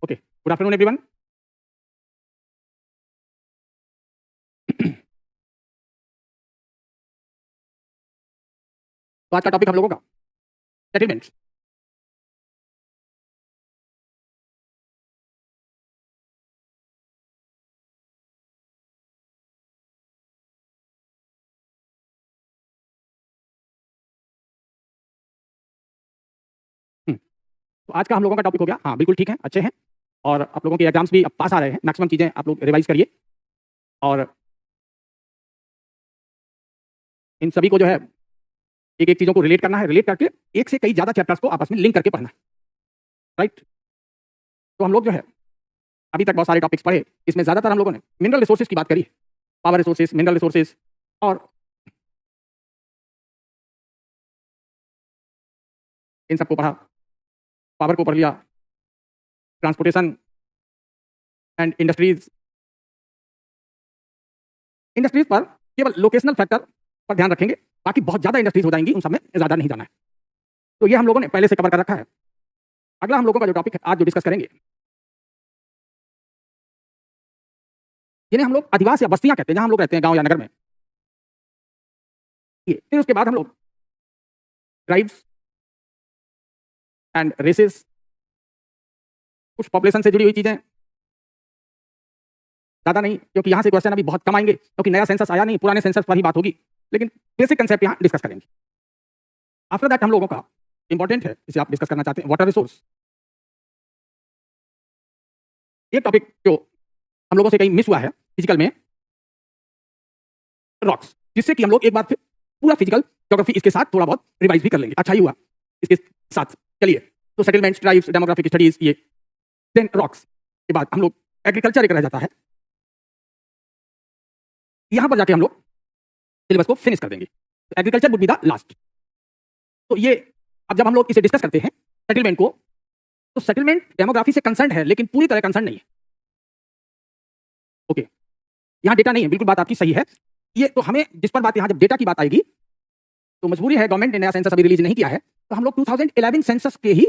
Okay, good afternoon everyone. तो आज का टॉपिक हम लोगों का सेटलमेंट्स। तो आज का हम लोगों का टॉपिक हो गया, हाँ बिल्कुल ठीक है, अच्छे हैं। और आप लोगों के एग्जाम्स भी अब पास आ रहे हैं, मैक्सिमम चीज़ें आप लोग रिवाइज करिए। और इन सभी को जो है एक एक चीज़ों को रिलेट करना है, रिलेट करके एक से कई ज़्यादा चैप्टर्स को आपस में लिंक करके पढ़ना है, राइट। तो हम लोग जो है अभी तक बहुत सारे टॉपिक्स पढ़े, इसमें ज़्यादातर हम लोगों ने मिनरल रिसोर्सेज की बात करी, पावर रिसोर्सेज, मिनरल रिसोर्सेज, और इन सबको पढ़ा। पावर को पढ़ लिया, ट्रांसपोर्टेशन एंड इंडस्ट्रीज। इंडस्ट्रीज पर केवल लोकेशनल फैक्टर पर ध्यान रखेंगे, बाकी बहुत ज़्यादा इंडस्ट्रीज हो जाएंगी, उन सब में ज़्यादा नहीं जाना है। तो ये हम लोगों ने पहले से कवर कर रखा है। अगला हम लोगों का जो टॉपिक है आज जो डिस्कस करेंगे, जिन्हें हम लोग अधिवास या बस्तियां कहते हैं, जहां हम लोग रहते हैं गांव या नगर में। ये फिर उसके बाद हम लोग ट्राइब्स एंड रेसेस, कुछ पॉपुलेशन से जुड़ी हुई चीजें, ज्यादा नहीं क्योंकि यहां से क्वेश्चन अभी बहुत कम आएंगे, क्योंकि नया सेंसस आया नहीं, पुराने सेंसस पर ही बात होगी, लेकिन बेसिक कंसेप्ट यहां डिस्कस करेंगे। आफ्टर दैट हम लोगों का इंपॉर्टेंट है, जिसे आप डिस्कस करना चाहते हैं, वाटर रिसोर्स। एक टॉपिक जो हम लोगों से कहीं मिस हुआ है फिजिकल में, रॉक्स, जिससे कि हम लोग एक बार फिर पूरा फिजिकल ज्योग्राफी इसके साथ थोड़ा बहुत रिवाइज भी कर लेंगे। अच्छा ही हुआ इसके साथ। चलिए, तो सेटलमेंट्स, ट्राइब्स, डेमोग्राफिक स्टडीज, ये देन रॉक्स के बाद हम लोग एग्रीकल्चर एक रह जाता है। यहां पर जाके हम लोग सिलेबस को फिनिश कर देंगे। Agriculture would be the last. तो ये अब जब हम लोग इसे डिस्कस करते हैं सेटलमेंट को, तो सेटलमेंट डेमोग्राफी से कंसर्न है, लेकिन पूरी तरह कंसर्न नहीं है। ओके, यहाँ डेटा नहीं है, बिल्कुल बात आपकी सही है। ये तो हमें जिस पर बात, यहाँ जब डेटा की बात आएगी तो मजबूरी है, गवर्नमेंट ने नया सेंसस अभी रिलीज नहीं किया है, तो हम लोग 2011 सेंसस के ही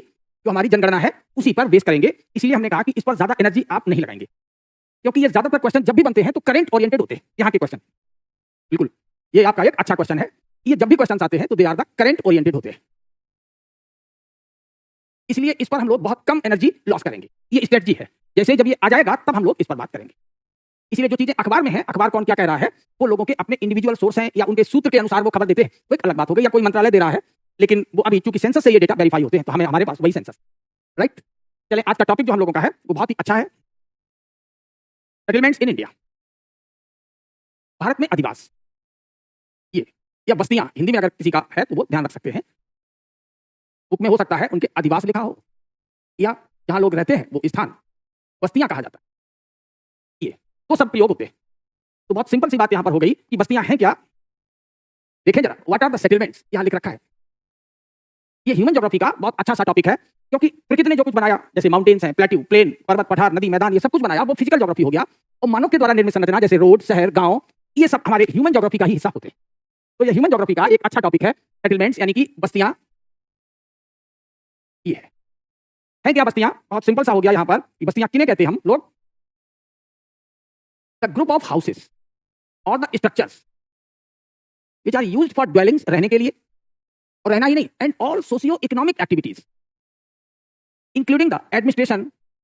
जो हमारी जनगणना है उसी पर बेस करेंगे। इसलिए हमने कहा कि इस पर ज्यादा एनर्जी आप नहीं लगाएंगे, क्योंकि ये ज्यादातर क्वेश्चन जब भी बनते हैं तो करंट ओरिएंटेड होते हैं। यहाँ के क्वेश्चन बिल्कुल, ये आपका एक अच्छा क्वेश्चन है। ये जब भी क्वेश्चन आते हैं तो they are the current oriented होते हैं, इसलिए इस पर हम लोग बहुत कम एनर्जी लॉस करेंगे। ये स्ट्रेटजी है, जैसे जब ये आ जाएगा तब हम लोग इस पर बात करेंगे। इसलिए जो चीजें अखबार में है, अखबार कौन क्या कह रहा है, वो लोगों के अपने इंडिविजुअल सोर्स हैं या उनके सूत्र के अनुसार वो खबर देते हैं, वो एक अलग बात हो गई, या कोई मंत्रालय दे रहा है, लेकिन वो अभी चूंकि सेंसस से ये डेटा वेरीफाई होते हैं, तो हमें हमारे पास वही सेंसस, राइट। चले, आज का टॉपिक जो हम लोगों का है वो बहुत ही अच्छा है, सेटलमेंट्स इन इंडिया, भारत में अधिवास। ये या बस्तियां, हिंदी में अगर किसी का है तो वो ध्यान रख सकते हैं, बुक में हो सकता है उनके अधिवास लिखा हो, या जहां लोग रहते हैं वो स्थान बस्तियां कहा जाता है। ये तो सब प्रयोग होते हैं। तो बहुत सिंपल सी बात यहां पर हो गई कि बस्तियां हैं क्या। देखें जरा, व्हाट आर द सेटलमेंट्स, यहां लिख रखा है। ये ह्यूमन ज्योग्राफी का बहुत अच्छा सा टॉपिक है, क्योंकि प्रकृति ने जो कुछ बनाया, जैसे माउंटेन्स हैं, प्लेट्यू, प्लेन, पर्वत, पठार, नदी, मैदान, ये सब कुछ बनाया, वो फिजिकल ज्योग्राफी हो गया। और मानव के द्वारा निर्मित संरचना, जैसे रोड, शहर, गांव, ये सब हमारे ह्यूमन ज्योग्राफी का ही हिस्सा होते हैं। तो ये ह्यूमन ज्योग्राफी का एक अच्छा टॉपिक है, सेटलमेंट्स यानी कि बस्तियां। ये है क्या बस्तियां, बहुत सिंपल सा हो गया यहाँ पर। बस्तियां किन्हें कहते हैं हम लोग, द ग्रुप ऑफ हाउसेस और the structures which are used for dwellings, रहने के लिए, और रहना ही नहीं, and all socio economic activities including the administration,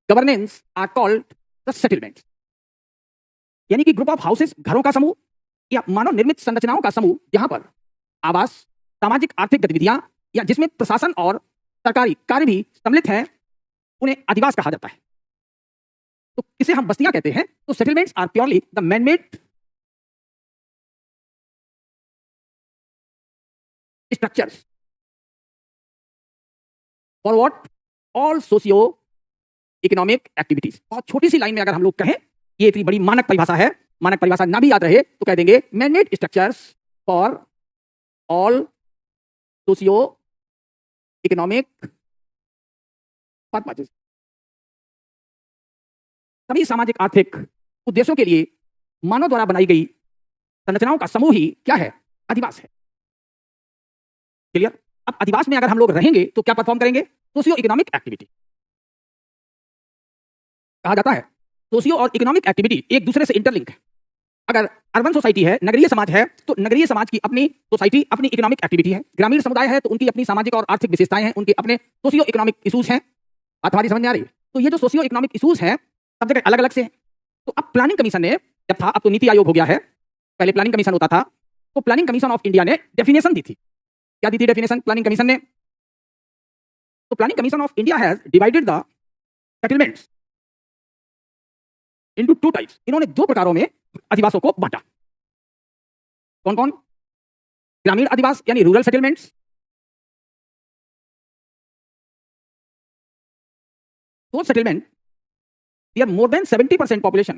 governance are called the settlements. यानी कि ग्रुप ऑफ हाउसेस, घरों का समूह या मानव निर्मित संरचनाओं का समूह, जहां पर आवास, सामाजिक आर्थिक गतिविधियां या जिसमें प्रशासन और सरकारी कार्य भी सम्मिलित हैं, उन्हें अधिवास कहा जाता है। तो इसे हम बस्तियां कहते हैं। तो settlements are purely the manmade structures for what, all socio economic activities. बहुत छोटी सी लाइन में अगर हम लोग कहें, ये इतनी बड़ी मानक परिभाषा है, मानक परिभाषा ना भी याद रहे तो कह देंगे manmade structures for all socio economic purposes. सभी सामाजिक आर्थिक उद्देश्यों के लिए मानव द्वारा बनाई गई संरचनाओं का समूह ही क्या है, अधिवास है। क्लियर। अब अधिवास में अगर हम लोग रहेंगे तो क्या परफॉर्म करेंगे, सोशियो इकोनॉमिक एक्टिविटी। कहा जाता है सोशियो और इकोनॉमिक एक्टिविटी एक दूसरे से इंटरलिंक है। अगर अर्बन सोसाइटी है, नगरीय समाज है, तो नगरीय समाज की अपनी सोसाइटी, अपनी इकोनॉमिक एक्टिविटी है। ग्रामीण समुदाय है तो उनकी अपनी सामाजिक और आर्थिक विशेषताएं हैं, उनके अपने सोशियो इकोनॉमिक इशूज हैं। बात हमारी समझ में आ रही है? तो ये जो सोशियो इकोनॉमिक इशूज हैं सब जगह अलग अलग से हैं। तो अब प्लानिंग कमीशन ने जब था, अब तो नीति आयोग हो गया है, पहले प्लानिंग कमीशन होता था, तो प्लानिंग कमीशन ऑफ इंडिया ने डेफिनेशन दी थी। क्या दी थी डेफिनेशन प्लानिंग कमीशन ने? तो planning commission of India has divided the settlements into two types. इन्होंने दो प्रकारों में अधिवासों को बांटा। कौन कौन? ग्रामीण अधिवास यानी rural settlements, those settlement, they are more than 70% population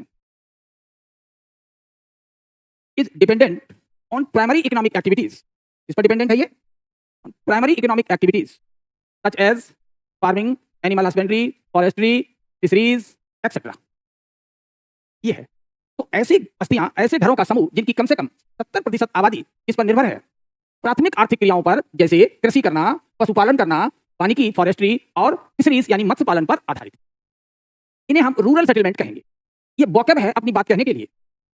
is dependent on primary economic activities. इस पर डिपेंडेंट है ये, primary economic activities such as farming, animal husbandry, forestry, fisheries etcetera. ये है। तो ऐसी बस्तियां, ऐसे घरों का समूह जिनकी कम से कम 70% आबादी इस पर निर्भर है, प्राथमिक आर्थिक क्रियाओं पर, जैसे कृषि करना, पशुपालन करना, वानिकी, फॉरेस्ट्री और फिशरीज यानी मत्स्य पालन पर आधारित। इन्हें हम रूरल सेटलमेंट कहेंगे। ये वोकैब है अपनी बात कहने के लिए,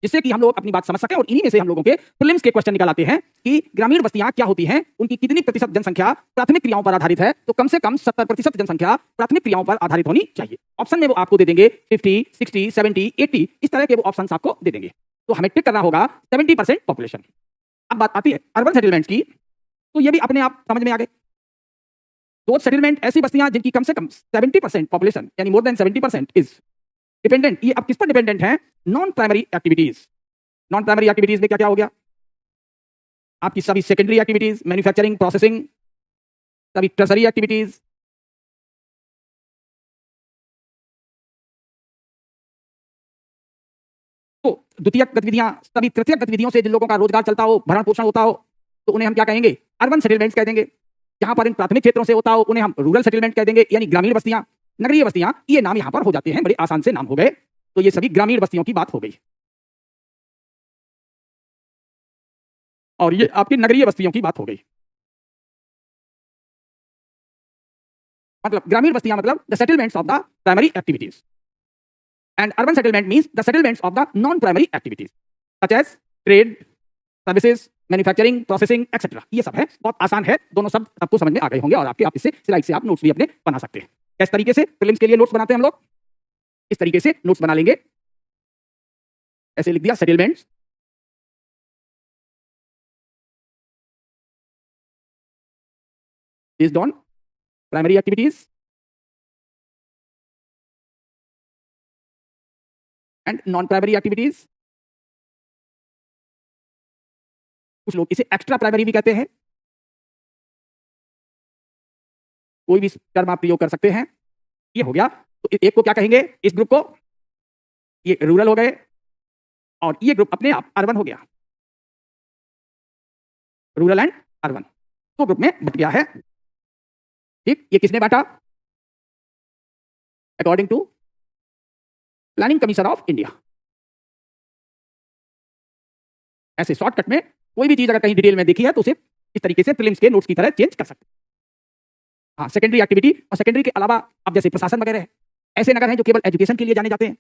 जिससे कि हम लोग अपनी बात समझ सकें। और इन्हीं में से हम लोगों के प्रीलिम्स के क्वेश्चन निकल आते हैं कि ग्रामीण बस्तियां क्या होती हैं, उनकी कितनी प्रतिशत जनसंख्या प्राथमिक क्रियाओं पर आधारित है। तो कम से कम 70% जनसंख्या प्राथमिक क्रियाओं पर आधारित होनी चाहिए। ऑप्शन में वो आपको दे देंगे 50, 60, 70, 80, इस तरह के वो ऑप्शन आपको दे देंगे। तो हमें टिक करना होगा 70% पॉपुलेशन। अब बात आती है अर्बन सेटलमेंट की, तो ये भी अपने आप समझ में आ गए। दो सेटलमेंट ऐसी बस्तियां जिनकी कम से कम 70% पॉपुलेशन यानी मोर देन 70% इज डिपेंडेंट। ये अब किस पर डिपेंडेंट है? Non primary activities. Non primary activities में क्या क्या हो गया? आपकी सभी सेकेंडरी एक्टिविटीज, मैन्युफैक्चरिंग, प्रोसेसिंग, सभी टर्सरी एक्टिविटीज, तो द्वितीयक गतिविधियां, सभी तृतीयक गतिविधियों से जिन लोगों का रोजगार चलता हो, भरण पोषण होता हो, तो उन्हें हम क्या कहेंगे? अर्बन सेटलमेंट्स कह देंगे। जहां पर इन प्राथमिक क्षेत्रों से होता हो उन्हें हम रूरल सेटलमेंट कह देंगे, यानी ग्रामीण बस्तियां, नगरीय बस्तियां। ये नाम यहां पर हो जाते हैं, बड़े आसान से नाम हो गए। तो ये सभी ग्रामीण बस्तियों की बात हो गई, और ये आपकी नगरीय बस्तियों की बात हो गई। मतलब ग्रामीण बस्तियां मतलब the settlements of the primary activities, and urban settlement means the settlements of the non primary activities such as trade, services, manufacturing, processing etcetera. ये सब है, बहुत आसान है, दोनों शब्द आपको समझ में आ गए होंगे। और आपके आप इससे स्लाइड से आप नोट्स भी अपने बना सकते हैं। किस तरीके से प्रीलिम्स के लिए नोट्स बनाते हैं हम लोग? इस तरीके से नोट्स बना लेंगे। ऐसे लिख दिया settlements based on primary activities and non primary activities. कुछ लोग इसे एक्स्ट्रा प्राइमरी भी कहते हैं, कोई भी टर्म आप प्रयोग कर सकते हैं। ये हो गया। तो एक को क्या कहेंगे? इस ग्रुप को, ये रूरल हो गए, और ये ग्रुप अपने आप अर्बन हो गया। रूरल एंड अर्बन तो ग्रुप में बट गया है। ठीक, ये किसने बांटा? According to planning commission of India. ऐसे शॉर्टकट में कोई भी चीज अगर कहीं डिटेल में देखी है तो उसे इस तरीके से प्रीलिम्स के नोट्स की तरह चेंज कर सकते हैं। हाँ, सेकेंडरी एक्टिविटी और सेकेंडरी के अलावा अब जैसे प्रशासन वगैरह है, ऐसे नगर हैं जो केवल एजुकेशन के लिए जाने जाते हैं,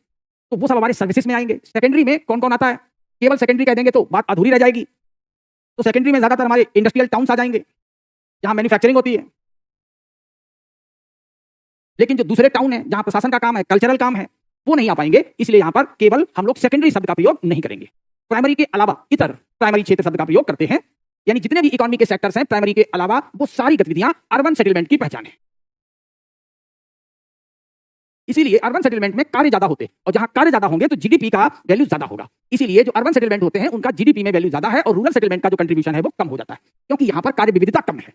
तो वो सब हमारे सर्विसेज में आएंगे। सेकेंडरी में कौन कौन आता है? केवल सेकेंडरी कह देंगे तो बात अधूरी रह जाएगी। तो सेकेंडरी में ज्यादातर हमारे इंडस्ट्रियल टाउन्स आ जाएंगे जहां मैन्युफैक्चरिंग होती है। लेकिन जो दूसरे टाउन है जहां प्रशासन का काम है, कल्चरल काम है, वो नहीं आ पाएंगे। इसलिए यहां पर केवल हम लोग सेकेंडरी शब्द का प्रयोग नहीं करेंगे। प्राइमरी के अलावा इतर प्राइमरी क्षेत्र शब्द का प्रयोग करते हैं, यानी जितने भी इकोनॉमी के सेक्टर्स हैं प्राइमरी के अलावा, वो सारी गतिविधियां अर्बन सेटलमेंट की पहचान है। इसीलिए अर्बन सेटलमेंट में कार्य ज्यादा होते हैं, और जहां कार्य ज्यादा होंगे तो जीडीपी का वैल्यू ज्यादा होगा। इसीलिए जो अर्बन सेटलमेंट होते हैं उनका जीडीपी में वैल्यू ज्यादा है, और रूरल सेटलमेंट का जो कंट्रीब्यूशन है वो कम हो जाता है, क्योंकि यहां पर कार्य विविधता कम है।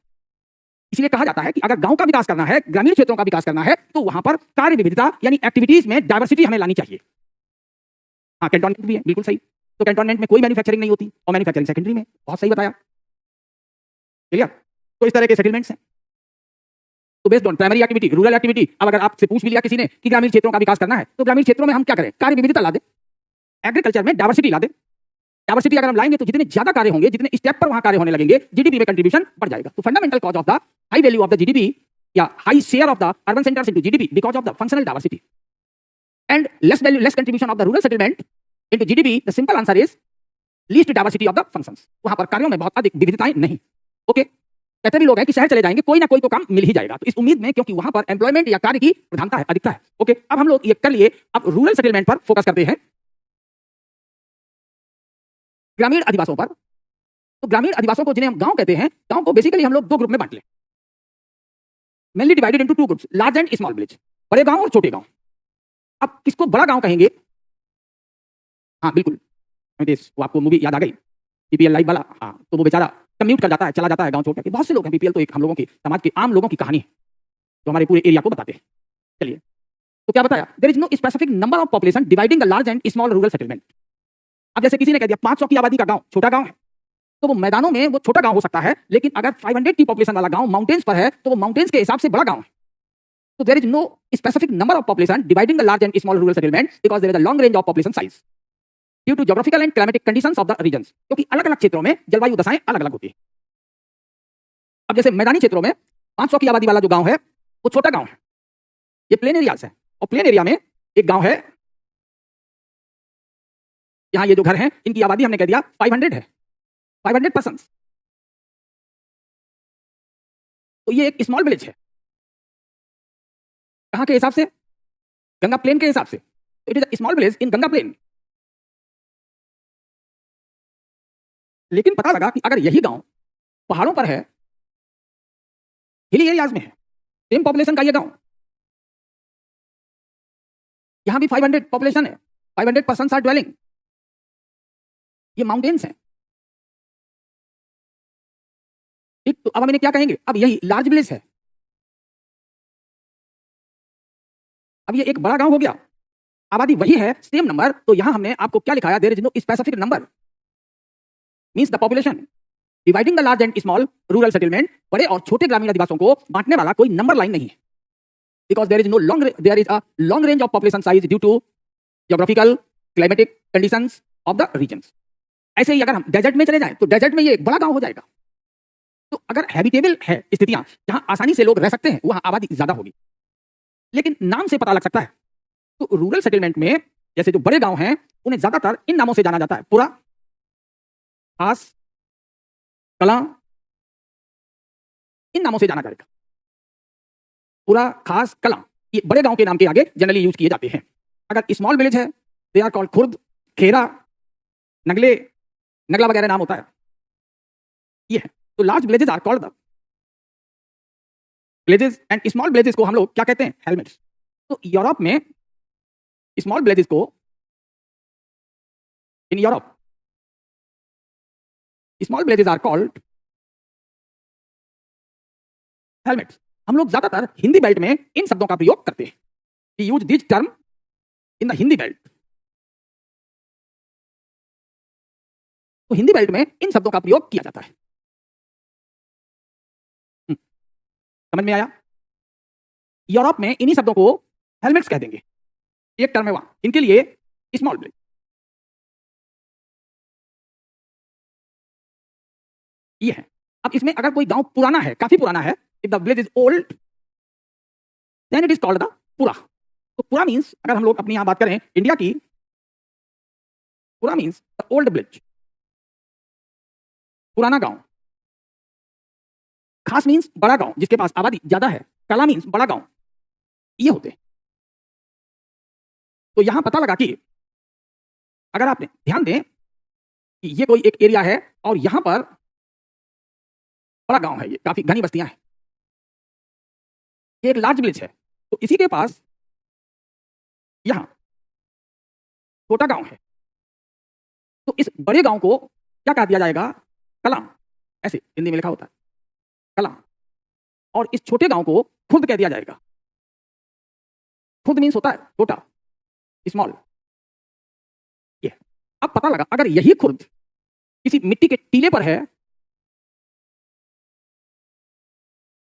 इसलिए कहा जाता है कि अगर गांव का विकास करना है, ग्रामीण क्षेत्रों का विकास करना है, तो वहां पर कार्य विविधता यानी एक्टिविटीज में डायवर्सिटी हमें लानी चाहिए। हाँ, कैंटोनमेंट भी है, बिल्कुल सही। तो कैंटोनमेंट में कोई मैन्युफैक्चरिंग नहीं होती, और मैन्युफैक्चरिंग सेकेंडरी में, बहुत सही बताया। क्लियर? तो इस तरह के सेटलमेंट्स हैं। तो based on primary activity, rural activity. अब अगर आपसे पूछ भी लिया किसी ने कि ग्रामीण क्षेत्रों का विकास करना है, तो ग्रामीण क्षेत्रों में हम क्या करें? कार्य विविधता ला दें, एग्रीकल्चर में डायवर्सिटी ला दें। डायवर्सिटी अगर हम लाएंगे तो जितने ज्यादा कार्य होंगे, जितने स्टेप पर वहां कार्य होने लगेंगे, जीडीपी में कंट्रीब्यूशन बढ़ जाएगा। तो fundamental cause of the high value of the GDP या high share of the urban centres into GDP because of the functional diversity. and less contribution of the rural settlement into GDP, the simple answer is least diversity of the functions. वहां पर कार्यों में बहुत अधिक विविधताएं नहीं. Okay, कहते भी लोग हैं कि शहर चले जाएंगे कोई ना कोई तो काम मिल ही जाएगा, तो इस उम्मीद में, क्योंकि वहां पर एम्प्लॉयमेंट या कार्य की प्रधानता है, अधिकता है. ओके, अब हम लोग ये कर लिए. अब रूरल सेटलमेंट पर फोकस करते हैं, ग्रामीण अधिवासों पर. तो ग्रामीण अधिवासों को जिन्हें हम गांव कहते हैं, गांव को बेसिकली हम लोग दो ग्रुप में बांट लें, mainly divided into two groups, large and small village, बड़े गांव और छोटे गांव. अब किसको बड़ा गांव कहेंगे? हाँ बिल्कुल, वो आपको मूवी याद आ गई, पीपीएल लाइव वाला. हाँ, तो वो बेचारा कम्यूट कर जाता है, चला जाता है गांव छोड़ के. बहुत से लोग हैं, पीपीएल तो एक हम लोगों की समाज के आम लोगों की कहानी है जो हमारे पूरे एरिया को बताते हैं. चलिए, तो क्या बताया? There is no specific number of population dividing the large and small rural settlement. अब जैसे किसी ने कह दिया 500 की आबादी का गांव छोटा गांव है, तो वो मैदानों में वो छोटा गांव हो सकता है, लेकिन अगर 500 की पॉपुलेशन वाला गांव माउंटेन्स पर है तो वो माउंटेन्स के हिसाब से बड़ा गांव है. तो there is no specific number of population dividing the large and small rural settlement because there is a long range of population size due to geographical and climatic conditions of the regions. क्योंकि अलग अलग क्षेत्रों में जलवायु दशाएं अलग अलग होती है. अब जैसे मैदानी क्षेत्रों में 500 की आबादी वाला जो गांव है वो छोटा गांव है, ये प्लेन एरियाज है. और प्लेन एरिया में एक गांव है, यहां ये जो घर हैं इनकी आबादी हमने कह दिया 500 है, 500 पर्सन. तो ये एक स्मॉल विलेज है. कहां के हिसाब से? गंगा प्लेन के हिसाब से. तो it is a small village in Ganga plain. लेकिन पता लगा कि अगर यही गांव पहाड़ों पर है, हिली एरियाज में है, सेम पॉपुलेशन का ये गांव, यहां भी 500 पॉपुलेशन है, 500 पर्सन आर ड्वेलिंग, ये माउंटेन्स हैं. ठीक, तो अब हम इन्हें क्या कहेंगे? अब यही लार्ज विलेज है. अब ये एक बड़ा गांव हो गया, आबादी वही है, सेम नंबर. तो यहां हमने आपको क्या लिखाया? There is no specific number, means the population dividing the large and small rural settlement. बड़े और छोटे ग्रामीण अधिवासों को बांटने वाला कोई नंबर लाइन नहीं है, because there is a long range of population size due to geographical climatic conditions of the regions. ऐसे ही अगर हम डेजर्ट में चले जाएं तो डेजर्ट में ये एक बड़ा गांव हो जाएगा. तो अगर हैबिटेबल है स्थितियां, जहां आसानी से लोग रह सकते हैं, वहां आबादी ज्यादा होगी. लेकिन नाम से पता लग सकता है. तो रूरल सेटलमेंट में जैसे जो बड़े गांव हैं उन्हें ज्यादातर इन नामों से जाना जाता है, पुरा, खास, कला, इन नामों से जाना जाएगा. पुरा, खास, कला, ये बड़े गांव के नाम के आगे जनरली यूज किए जाते हैं. अगर स्मॉल विलेज है they are called Khurd, Khera, Nagle, Nagla वगैरह नाम होता है, ये है. तो large villages are called the villages and small villages को हम लोग क्या कहते हैं? हेलमेट्स. तो यूरोप में स्मॉल विलेजेस को, in Europe small villages are called hamlets. हम लोग ज्यादातर हिंदी बेल्ट में इन शब्दों का प्रयोग करते हैं. We use this term in the Hindi belt. तो हिंदी बेल्ट में इन शब्दों का प्रयोग किया जाता है. समझ में आया? यूरोप में इन्हीं शब्दों को हेलमेट्स कह देंगे. एक टर्म है वहां इनके लिए स्मॉल विलेज. ये है. अब इसमें अगर कोई गांव पुराना है, काफी पुराना है, if the village is old then it is called the pura. तो पुरा मींस, अगर हम लोग अपनी यहां बात करें इंडिया की, पुरा मींस द ओल्ड विलेज, पुराना गांव. खास मींस बड़ा गांव जिसके पास आबादी ज्यादा है. कला मींस बड़ा गांव. ये होते हैं. तो यहां पता लगा कि अगर आपने ध्यान दें कि ये कोई एक एरिया है और यहां पर बड़ा गांव है, ये काफी घनी बस्तियां हैं, ये एक लार्ज विलेज है. तो इसी के पास यहां छोटा गांव है. तो इस बड़े गांव को क्या कह दिया जाएगा? कला. ऐसे हिंदी में लिखा होता है कला. और इस छोटे गांव को खुर्द कह दिया जाएगा. खुर्द मीन्स होता है छोटा, स्मॉल. ये अब पता लगा अगर यही खुर्द किसी मिट्टी के टीले पर है,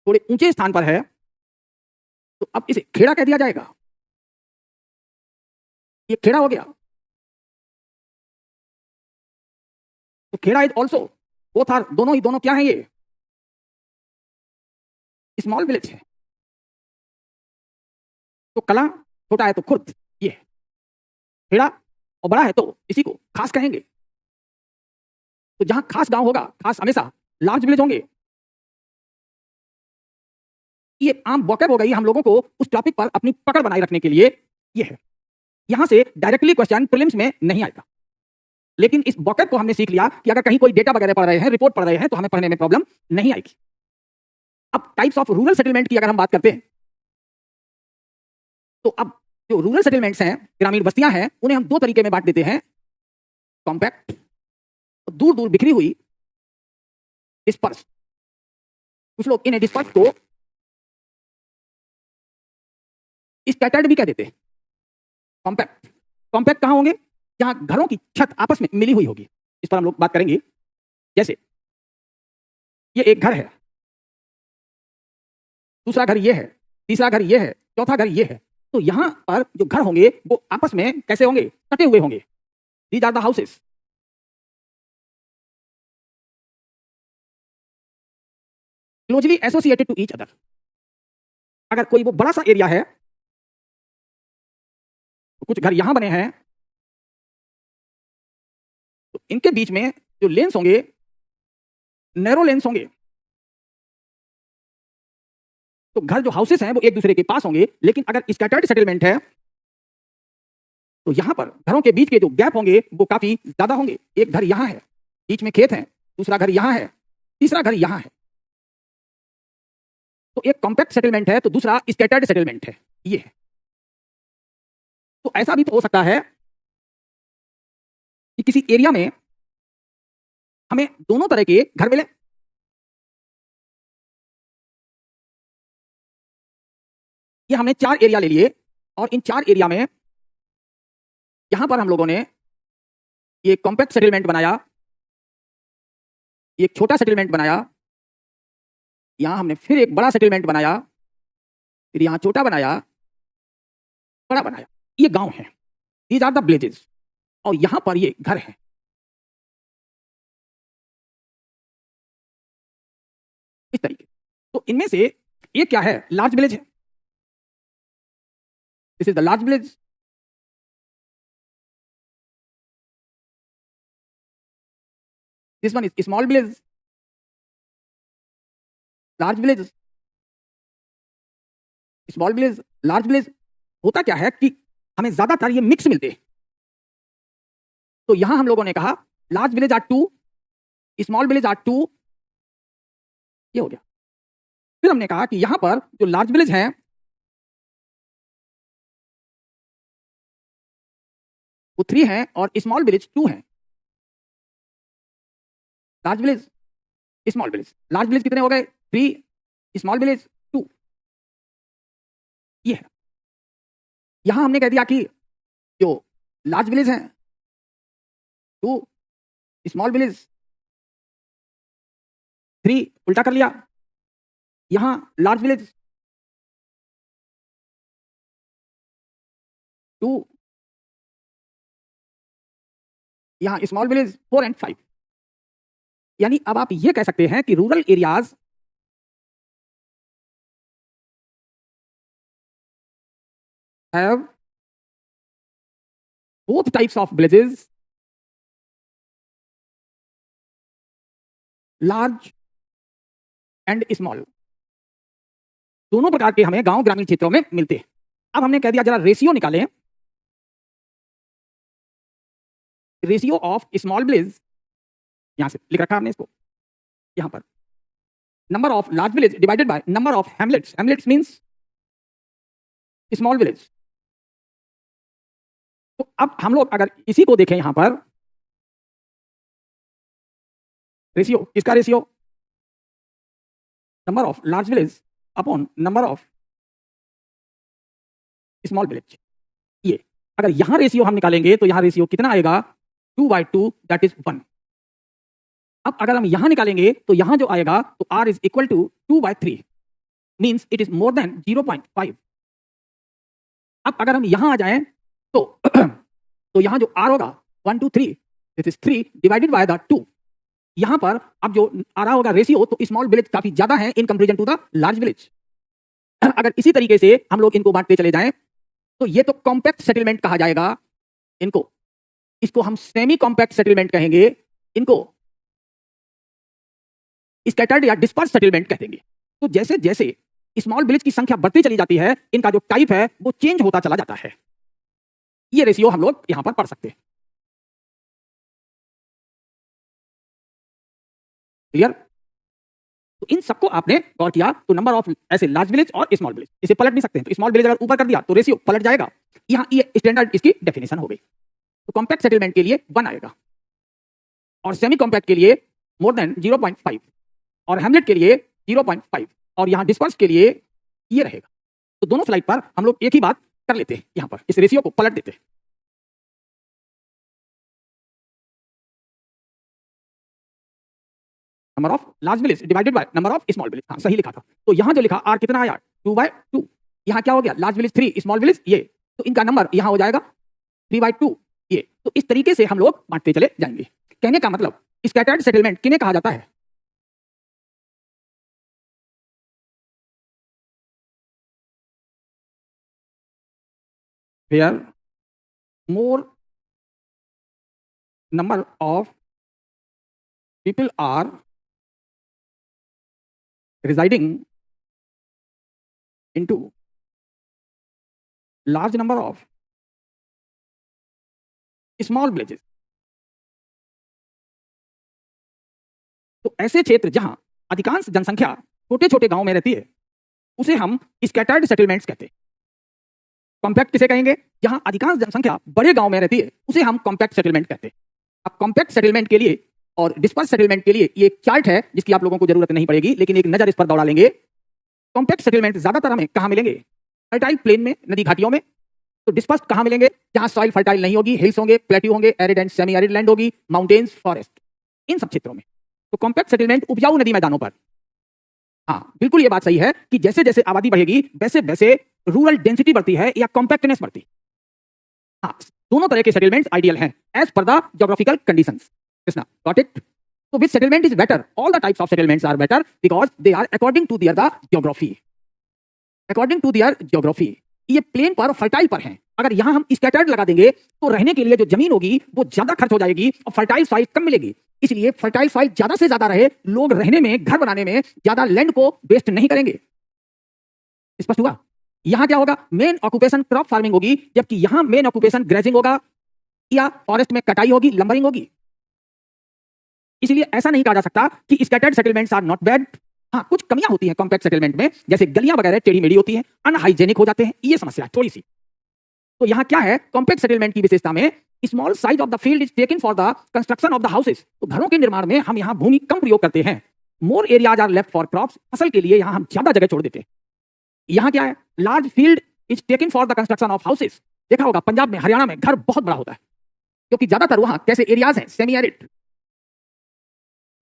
थोड़े ऊंचे स्थान पर है, तो अब इसे खेड़ा कह दिया जाएगा. ये खेड़ा हो गया. तो Khera is also both are, दोनों क्या है? ये स्मॉल विलेज है. तो कला छोटा है तो खुर्द ये है. खेड़ा और बड़ा है तो इसी को खास कहेंगे। तो जहां खास गांव होगा, खास हमेशा लार्ज विलेज होंगे। ये आम वोकैब हो गई हम लोगों को उस टॉपिक पर अपनी पकड़ बनाए रखने के लिए। ये है, यहां से डायरेक्टली क्वेश्चन प्रीलिम्स में नहीं आएगा, लेकिन इस वोकैब को हमने सीख लिया कि अगर कहीं कोई डेटा वगैरह पढ़ रहे हैं, रिपोर्ट पढ़ रहे हैं, तो हमें पढ़ने में प्रॉब्लम नहीं आएगी। अब टाइप्स ऑफ रूरल सेटलमेंट की अगर हम बात करते हैं, तो अब जो रूरल सेटलमेंट्स हैं, ग्रामीण बस्तियां हैं, उन्हें हम दो तरीके में बांट देते हैं, कॉम्पैक्ट, दूर दूर बिखरी हुई, डिस्पर्स। कुछ लोग इन डिस्पर्स को स्कैटर्ड भी कह देते हैं। कॉम्पैक्ट, कॉम्पैक्ट कहां होंगे? जहां घरों की छत आपस में मिली हुई होगी। इस पर हम लोग बात करेंगे। जैसे ये एक घर है, दूसरा घर ये है, तीसरा घर ये है, चौथा घर ये है। तो यहां पर जो घर होंगे वो आपस में कैसे होंगे? कटे हुए होंगे। These are the houses. Closely associated to each other. अगर कोई वो बड़ा सा एरिया है, तो कुछ घर यहां बने हैं, तो इनके बीच में जो लेन्स होंगे, नैरो लेन्स होंगे। तो घर जो हाउसेस हैं वो एक दूसरे के पास होंगे, लेकिन अगर स्कैटर्ड सेटलमेंट है, तो यहां पर घरों के बीच के जो गैप होंगे वो काफी ज्यादा होंगे। एक घर यहां है, बीच में खेत है, दूसरा घर यहां है, तीसरा घर यहां है। तो एक कॉम्पैक्ट सेटलमेंट है, तो दूसरा स्कैटर्ड सेटलमेंट है। ये है। तो ऐसा भी तो हो सकता है कि किसी एरिया में हमें दोनों तरह के घर मिले। ये हमने 4 एरिया ले लिए, और इन 4 एरिया में यहां पर हम लोगों ने ये कॉम्पैक्ट सेटलमेंट बनाया, एक छोटा सेटलमेंट बनाया, यहां हमने फिर एक बड़ा सेटलमेंट बनाया, फिर यहां छोटा बनाया, बड़ा बनाया। ये गांव है, दीज आर द विलेजेस, और यहां पर ये घर है। इस तरीके। तो इनमें से ये क्या है? लार्ज विलेज है। This is the large village. This one is small village. Large village, small village, large village. होता क्या है कि हमें ज्यादातर ये मिक्स मिलते हैं। तो यहां हम लोगों ने कहा large village are 2, small village are 2। ये हो गया। फिर हमने कहा कि यहां पर जो लार्ज विलेज है वो 3 है, और स्मॉल विलेज 2 है। Large village, small village. Large village कितने हो गए? 3, स्मॉल विलेज 2। ये है। यहां हमने कह दिया कि जो लार्ज विलेज है 2, स्मॉल विलेज 3, उल्टा कर लिया। यहां लार्ज विलेज 2, यहां स्मॉल विलेज 4 एंड 5। यानी अब आप ये कह सकते हैं कि rural areas have both types of villages, large and small। दोनों प्रकार के हमें गांव ग्रामीण क्षेत्रों में मिलते हैं। अब हमने कह दिया जरा रेशियो निकालें। रेशियो ऑफ स्मॉल विलेज, यहां से लिख रखा हमने इसको, यहां पर number of large village divided by number of Hamlet's. Hamlet's means small village. तो अब हम लोग अगर इसी को देखें, यहां पर रेशियो, किसका ratio? Number of large village upon number of small village. ये अगर यहां रेशियो हम निकालेंगे तो यहां रेशियो कितना आएगा? 2/2, दैट इज 1। अब अगर हम यहां निकालेंगे तो यहां जो आएगा तो r is equal to 2/3, means it is more than 0.5। अब अगर हम यहां आ जाएं तो तो यहां जो r होगा 1 2 3, this is 3 divided by the 2। यहां पर अब जो आ रहा होगा रेशियो, तो स्मॉल विलेज काफी ज्यादा है in comparison to the large village. अगर इसी तरीके से हम लोग इनको बांटते चले जाएं तो ये तो कॉम्पैक्ट सेटलमेंट कहा जाएगा। इनको, इसको हम सेमी कॉम्पैक्ट सेटलमेंट कहेंगे, इनको स्कैटर्ड या डिस्पर्स सेटलमेंट कह देंगे। तो जैसे जैसे स्मॉल विलेज की संख्या बढ़ती चली जाती है, इनका जो टाइप है वो चेंज होता चला जाता है। ये रेशियो हम लोग यहां पर पढ़ सकते हैं। क्लियर? तो इन सबको आपने गौर किया तो नंबर ऑफ ऐसे लार्ज विलेज और स्मॉल विलेज, इसे पलट नहीं सकते हैं। तो स्मॉल विलेज अगर ऊपर कर दिया तो रेशियो पलट जाएगा। यहां ये स्टैंडर्ड इसकी डेफिनेशन हो गई। तो कॉम्पैक्ट सेटलमेंट के लिए 1 आएगा, और सेमी कॉम्पैक्ट के लिए मोर देन 0.5, और हैमलेट के लिए 0.5, और यहां डिस्पर्स के लिए ये रहेगा। तो दोनों स्लाइड पर हम लोग एक ही बात कर लेते हैं, यहां पर इस रेशियो को पलट देते हैं। Number of large village divided by number of small village. हाँ, सही लिखा था। तो यहां जो लिखा आर कितना आया 2/2, यहां क्या हो गया लार्ज विलेज 3 स्मॉल विलेज ये, तो इनका नंबर यहां हो जाएगा 3/2 ये। तो इस तरीके से हम लोग बांटते चले जाएंगे। कहने का मतलब स्कैटर्ड सेटलमेंट किन्हें कहा जाता है? Where more number of people are residing into large number of small villages। तो ऐसे क्षेत्र जहां अधिकांश जनसंख्या छोटे छोटे गांव में रहती है उसे हम स्कैटर्ड सेटलमेंट्स कहते हैं। कॉम्पैक्ट किसे कहेंगे? जहां अधिकांश जनसंख्या बड़े गांव में रहती है उसे हम कॉम्पैक्ट सेटलमेंट कहते हैं। अब कॉम्पैक्ट सेटलमेंट के लिए और डिस्पर्स सेटलमेंट के लिए ये एक चार्ट है जिसकी आप लोगों को जरूरत नहीं पड़ेगी, लेकिन एक नजर इस पर दौड़ा लेंगे। कॉम्पैक्ट सेटलमेंट ज्यादातर हमें कहां मिलेंगे? फर्टाइल प्लेन में, नदी घाटियों में। तो डिस्पर्स कहां मिलेंगे? जहां सॉइल फर्टाइल नहीं होगी, हिल्स होंगे, प्लेट्यू होंगे, arid and semi arid land होगी, माउंटेन्स, फॉरेस्ट, इन सब क्षेत्रों में। तो कॉम्पैक्ट सेटलमेंट उपजाऊ नदी मैदानों पर। हाँ, बिल्कुल ये बात सही है कि जैसे जैसे आबादी बढ़ेगी वैसे वैसे रूरल डेंसिटी बढ़ती है या कॉम्पैक्टनेस बढ़ती है। हाँ, दोनों तरह के सेटलमेंट्स आइडियल हैं as per the geographical conditions. Krishna, got it? So which settlement is better? All the types of settlements are better because they are according to their the geography. According to their geography. ये plane पर fertile पर हैं। अगर यहाँ हम scattered लगा देंगे तो रहने के लिए जो जमीन होगी वो ज्यादा खर्च हो जाएगी और फर्टाइल सॉइल कम मिलेगी। इसलिए फर्टाइल सॉइल ज्यादा से ज्यादा रहे, लोग रहने में, घर बनाने में ज्यादा लैंड को वेस्ट नहीं करेंगे। स्पष्ट हुआ? यहाँ क्या होगा? मेन ऑक्यूपेशन क्रॉप फार्मिंग होगी, जबकि यहाँ मेन ऑक्यूपेशन ग्रेजिंग होगा या फॉरेस्ट में कटाई होगी, लंबरिंग होगी। इसलिए ऐसा नहीं कहा जा सकता कि scattered settlements are not bad. हाँ, कुछ कमियां होती हैं कॉम्पैक्ट सेटलमेंट में, जैसे गलियां वगैरह टेढ़ी मेढ़ी होती हैं, अनहाइजेनिक हो जाते हैं, ये समस्या है थोड़ी सी। तो यहाँ क्या है कॉम्पैक्ट सेटलमेंट की विशेषता में? Small size of the field is taken for the construction of the houses. तो घरों के निर्माण में हम यहाँ भूमि कम प्रयोग करते हैं। More areas are left for crops. फसल के लिए यहाँ हम ज्यादा जगह छोड़ देते हैं। यहाँ क्या है? Large field is taken for the construction of houses. देखा होगा पंजाब में, हरियाणा में घर बहुत बड़ा होता है क्योंकि ज्यादातर वहां कैसे एरियाज हैं? Semi arid,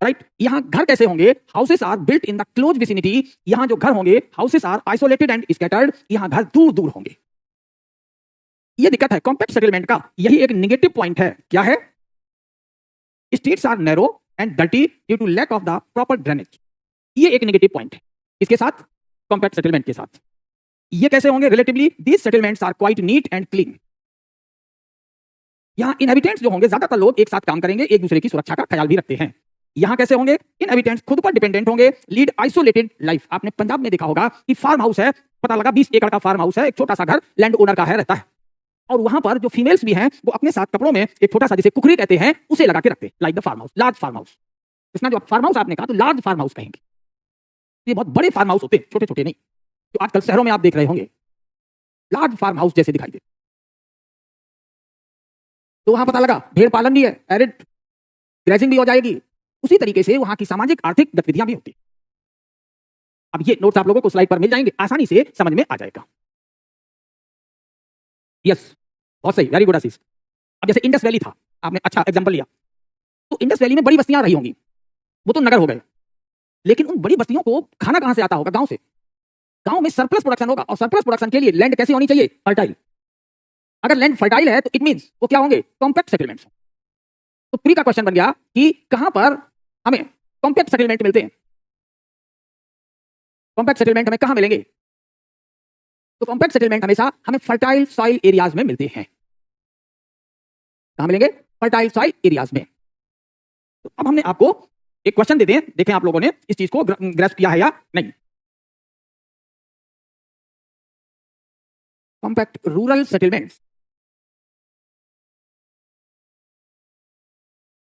right? यहां घर कैसे होंगे? Houses are built in the close vicinity. यहां जो घर होंगे houses are isolated and scattered. यहां घर दूर दूर होंगे। यह दिक्कत है कॉम्पैक्ट सेटलमेंट का, यही एक नेगेटिव पॉइंट है। क्या है? Streets are narrow and dirty due to lack of the proper drainage. ये एक नेगेटिव पॉइंट है इसके साथ, कॉम्पैक्ट सेटलमेंट के साथ। ये कैसे होंगे? Relatively these settlements are quite neat and clean. यहां इनहेबिटेंट्स जो होंगे, ज्यादातर लोग एक साथ काम करेंगे, एक दूसरे की सुरक्षा का ख्याल भी रखते हैं। यहां कैसे होंगे? इनहेबिटेंट्स खुद पर डिपेंडेंट होंगे, लीड आइसोलेटेड लाइफ। आपने पंजाब में देखा होगा कि फार्म हाउस है, पता लगा 20 एकड़ का फार्म हाउस है, एक छोटा सा घर लैंड ओनर का है, रहता है, और वहां पर जो फीमेल्स भी हैं वो अपने साथ कपड़ों में एक छोटा सा, जिसे कुकरी कहते हैं, उसे लगा के रखते हैं, like the farm house, large farm house. इसमें जो फार्म हाउस आपने कहा तो लार्ज फार्म हाउस कहेंगे। ये बहुत बड़े फार्म हाउस होते हैं, छोटे छोटे नहीं, जो आजकल शहरों में आप देख रहे होंगे, लार्ज फार्म हाउस जैसे दिखाई दे। तो वहां पता लगा भेड़ पालन भी है, एरिड ग्रेजिंग भी हो जाएगी, उसी तरीके से वहां की सामाजिक आर्थिक गतिविधियां भी होती। अब ये नोट्स आप लोगों को स्लाइड पर मिल जाएंगे, आसानी से समझ में आ जाएगा। यस, बहुत सही, वेरी गुड आशीष। अब जैसे इंडस वैली था, आपने अच्छा एग्जांपल लिया, तो इंडस वैली में बड़ी बस्तियां रही होंगी, वो तो नगर हो गए, लेकिन उन बड़ी बस्तियों को खाना कहां से आता होगा? गांव से। गांव में सरप्लस प्रोडक्शन होगा, और सरप्लस प्रोडक्शन के लिए लैंड कैसी होनी चाहिए? फर्टाइल। अगर लैंड फर्टाइल है तो इट मींस वो क्या होंगे? Compact settlements. तो प्री का क्वेश्चन बन गया कि कहां पर हमें कॉम्पैक्ट सेटलमेंट मिलते हैं? कॉम्पैक्ट सेटलमेंट हमें कहां मिलेंगे? तो कॉम्पैक्ट सेटलमेंट हमेशा हमें फर्टाइल सॉइल एरियाज में मिलते हैं। कहाँ मिलेंगे? फर्टाइल सॉइल एरियाज में। तो अब हमने आपको एक क्वेश्चन दे दें, देखें आप लोगों ने इस चीज को ग्रेस्प किया है या नहीं। Compact rural settlements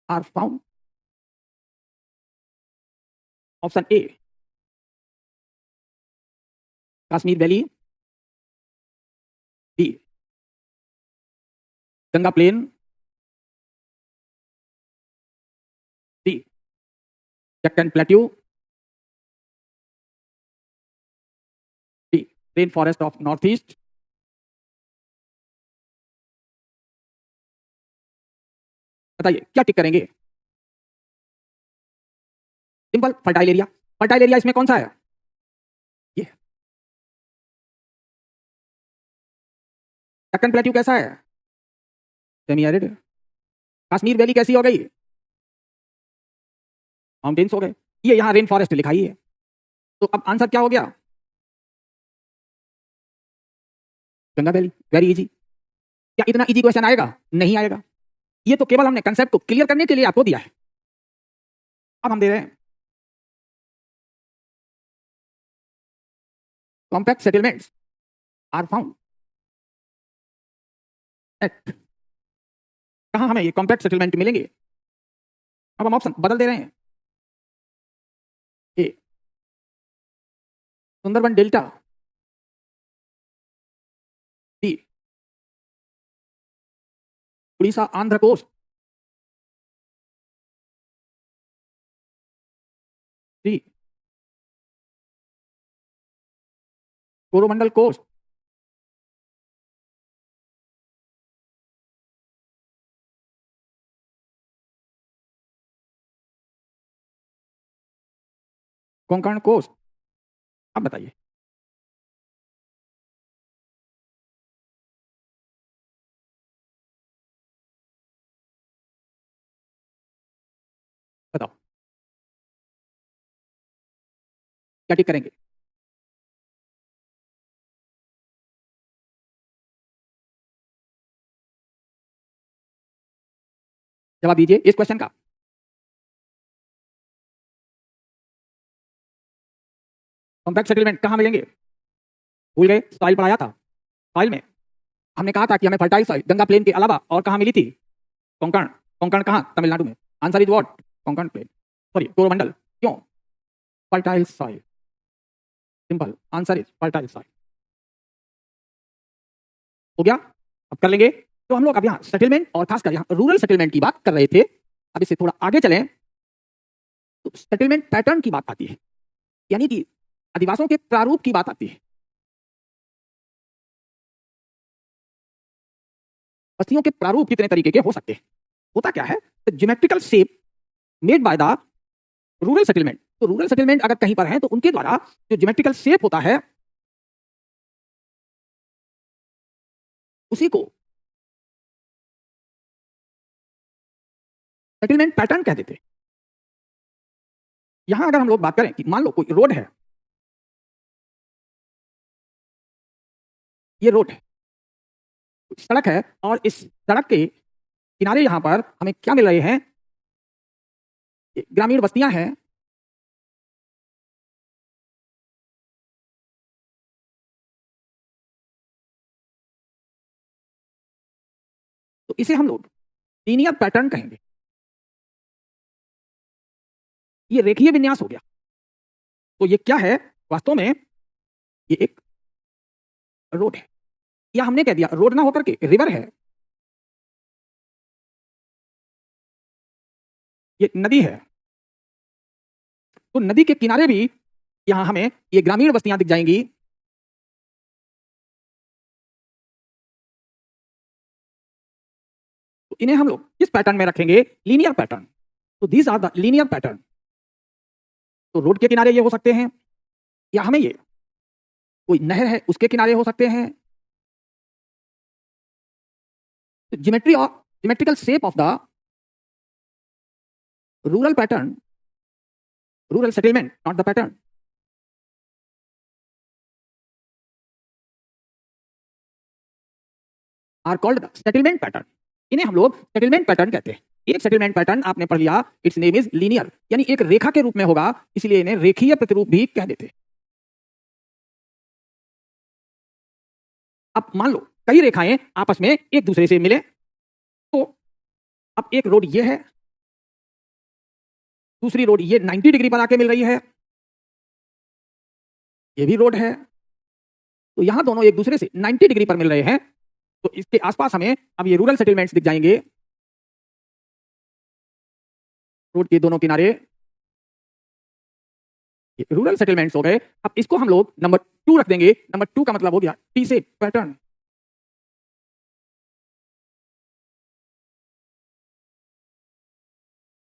are found, option A Kashmir valley, B Ganga plain, C Deccan plateau, D rain forest of north east. बताइए क्या टिक करेंगे? Simple, fertile area. Fertile area इसमें कौन सा है? ये। डेक्कन प्लेट्यू कैसा है? Semi arid. कश्मीर वैली कैसी हो गई? माउंटेन्स हो गए। ये यहाँ रेन फॉरेस्ट लिखा ही है। तो अब आंसर क्या हो गया? गंगा वैली। Very easy. क्या इतना इजी क्वेश्चन आएगा? नहीं आएगा। ये तो केवल हमने कंसेप्ट को क्लियर करने के लिए आपको दिया है। अब हम दे रहे हैं compact settlements are found at, कहां हमें ये कॉम्पैक्ट सेटलमेंट मिलेंगे? अब हम ऑप्शन बदल दे रहे हैं। A Sundarban delta, b Orissa Andhra coast, c Coromandel coast, Konkan coast. अब बताइए। बताओ क्या टिक करेंगे? जवाब दीजिए इस क्वेश्चन का। कॉम्पैक्ट सेटलमेंट कहां मिलेंगे? भूल गए? सॉइल पढ़ाया था। सॉइल में हमने कहा था कि हमें फर्टाइल सॉइल गंगा प्लेन के अलावा और कहां मिली थी? कोंकण। कोंकण कहां? तमिलनाडु में। Answer is what? Konkan plain, sorry Coromandel. क्यों? Fertile soil. Simple answer is fertile soil. हो गया? अब कर लेंगे। तो हम लोग अब यहाँ सेटलमेंट और खासकर यहाँ रूरल सेटलमेंट की बात कर रहे थे। अब इससे थोड़ा आगे चलें तो सेटलमेंट पैटर्न की बात आती है, यानी कि आदिवासियों के प्रारूप की बात आती है। बस्तियों के प्रारूप कितने तरीके के हो सकते हैं? होता क्या है? Geometrical shape made by the rural settlement. तो रूरल सेटलमेंट अगर कहीं पर है तो उनके द्वारा जो ज्योमेट्रिकल शेप होता है उसी को सेटलमेंट पैटर्न कह देते हैं। यहां अगर हम लोग बात करें कि मान लो कोई रोड है, ये रोड है, सड़क है, और इस सड़क के किनारे यहां पर हमें क्या मिल रहे हैं? ग्रामीण बस्तियां हैं। तो इसे हम लोग लीनियर पैटर्न कहेंगे। ये रेखीय विन्यास हो गया। तो ये क्या है? वास्तव में ये एक रोड है, या हमने कह दिया रोड ना होकर के रिवर है। ये नदी है। तो नदी के किनारे भी यहां हमें ये ग्रामीण बस्तियां दिख जाएंगी। तो इन्हें हम लोग किस पैटर्न में रखेंगे? Linear pattern. तो these are the linear pattern. तो रोड के किनारे ये हो सकते हैं, या हमें ये कोई नहर है उसके किनारे हो सकते हैं। ज्योमेट्री और geometrical shape of the rural pattern, rural settlement, not the pattern, are called the settlement pattern. इन्हें हम लोग सेटलमेंट पैटर्न कहते हैं। एक सेटलमेंट पैटर्न आपने पढ़ लिया, इट्स नेम इज लीनियर, यानी एक रेखा के रूप में होगा, इसलिए इन्हें रेखीय प्रतिरूप भी कह देते हैं। अब मान लो कई रेखाएं आपस में एक दूसरे से मिले, तो अब एक रोड ये है, दूसरी रोड ये 90 डिग्री पर आके मिल रही है, ये भी रोड है, तो यहां दोनों एक दूसरे से 90 डिग्री पर मिल रहे हैं। तो इसके आसपास हमें अब ये रूरल सेटलमेंट्स दिख जाएंगे, रोड के दोनों किनारे ये रूरल सेटलमेंट्स हो गए। अब इसको हम लोग नंबर 2 रख देंगे। नंबर 2 का मतलब हो गया टी शेप पैटर्न।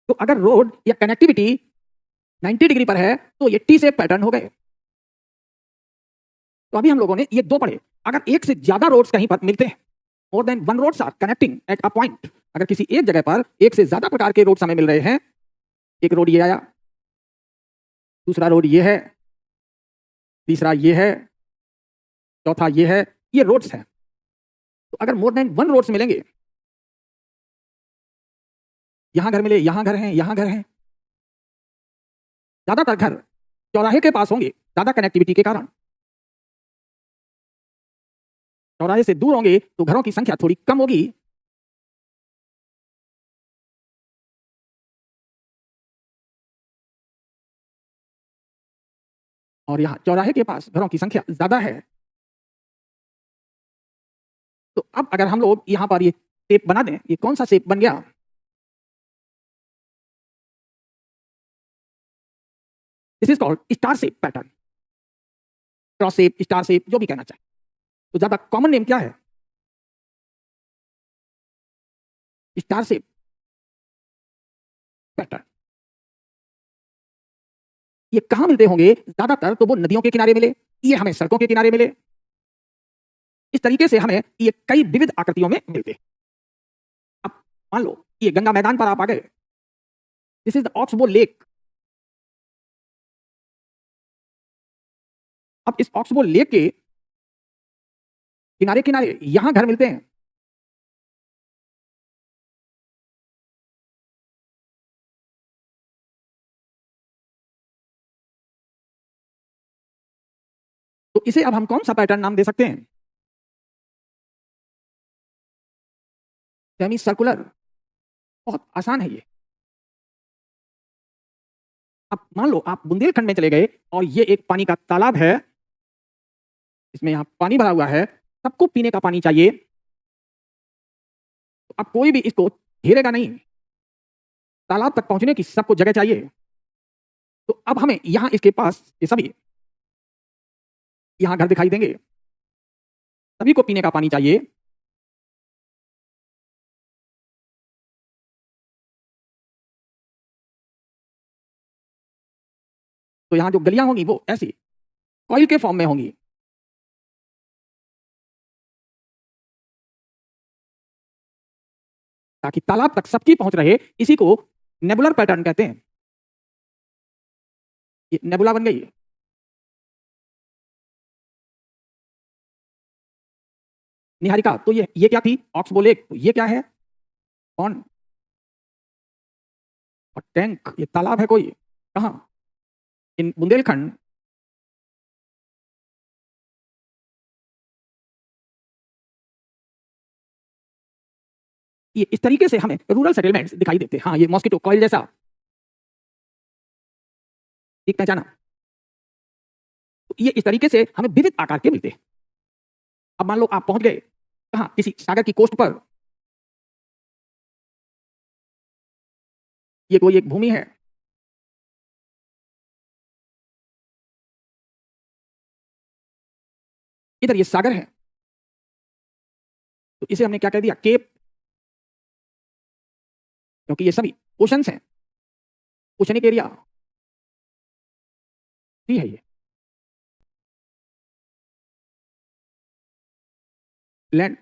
तो अगर रोड या कनेक्टिविटी 90 डिग्री पर है तो ये टी शेप पैटर्न हो गए। तो अभी हम लोगों ने ये दो पढ़े। अगर एक से ज्यादा रोड्स कहीं पर मिलते हैं, more than one roads are connecting at a point, अगर किसी एक जगह पर एक से ज्यादा प्रकार के रोड्स हमें मिल रहे हैं, एक रोड ये आया, दूसरा रोड ये है, तीसरा ये है, चौथा ये है, ये रोड्स हैं। तो अगर मोर देन वन रोड्स मिलेंगे, यहां घर मिले, यहां घर हैं, यहां घर हैं, ज्यादातर घर चौराहे के पास होंगे ज्यादा कनेक्टिविटी के कारण। चौराहे से दूर होंगे तो घरों की संख्या थोड़ी कम होगी। और यहां चौराहे के पास घरों की संख्या ज्यादा है। तो अब अगर हम लोग यहां पर ये शेप बना दें, ये कौन सा शेप बन गया? This is called star shape pattern, cross shape, star shape, जो भी कहना चाहे। तो ज्यादा कॉमन नेम क्या है? Star shape pattern. ये कहां मिलते होंगे? ज्यादातर तो वो नदियों के किनारे मिले, ये हमें सड़कों के किनारे मिले। इस तरीके से हमें ये कई विविध आकृतियों में मिलते। अब मान लो ये गंगा मैदान पर आप आ गए, this is the oxbow lake. अब इस ऑक्सबो लेक के किनारे किनारे यहां घर मिलते हैं। तो इसे अब हम कौन सा पैटर्न नाम दे सकते हैं? Semi circular. बहुत आसान है ये। अब मान लो आप बुंदेलखंड में चले गए और ये एक पानी का तालाब है, इसमें यहां पानी भरा हुआ है, सबको पीने का पानी चाहिए। तो अब कोई भी इसको घेरेगा नहीं, तालाब तक पहुंचने की सबको जगह चाहिए। तो अब हमें यहां इसके पास ये सभी यहां घर दिखाई देंगे, सभी को पीने का पानी चाहिए। तो यहां जो गलियां होंगी वो ऐसी कॉइल के फॉर्म में होंगी। ताकि तालाब तक सबकी पहुंच रहे, इसी को नेबुलर पैटर्न कहते हैं। ये नेबुला बन गई। निहारिका, तो ये क्या थी? Oxbow lake. तो ये क्या है? पॉन्ड। और टैंक, ये तालाब है कोई, कहां? इन बुंदेलखंड। ये इस तरीके से हमें रूरल सेटलमेंट्स दिखाई देते हैं। हाँ, ये मॉस्किटो कॉइल जैसा, ठीक पहचाना। तो ये इस तरीके से हमें विविध आकार के मिलते हैं। अब मान लो आप पहुंच गए कहां? किसी सागर की कोस्ट पर। ये कोई एक भूमि है, इधर ये सागर है, तो इसे हमने क्या कह दिया? केप, क्योंकि ये सभी ओशंस हैं, ओशनिक एरिया भी है ये। लैंड।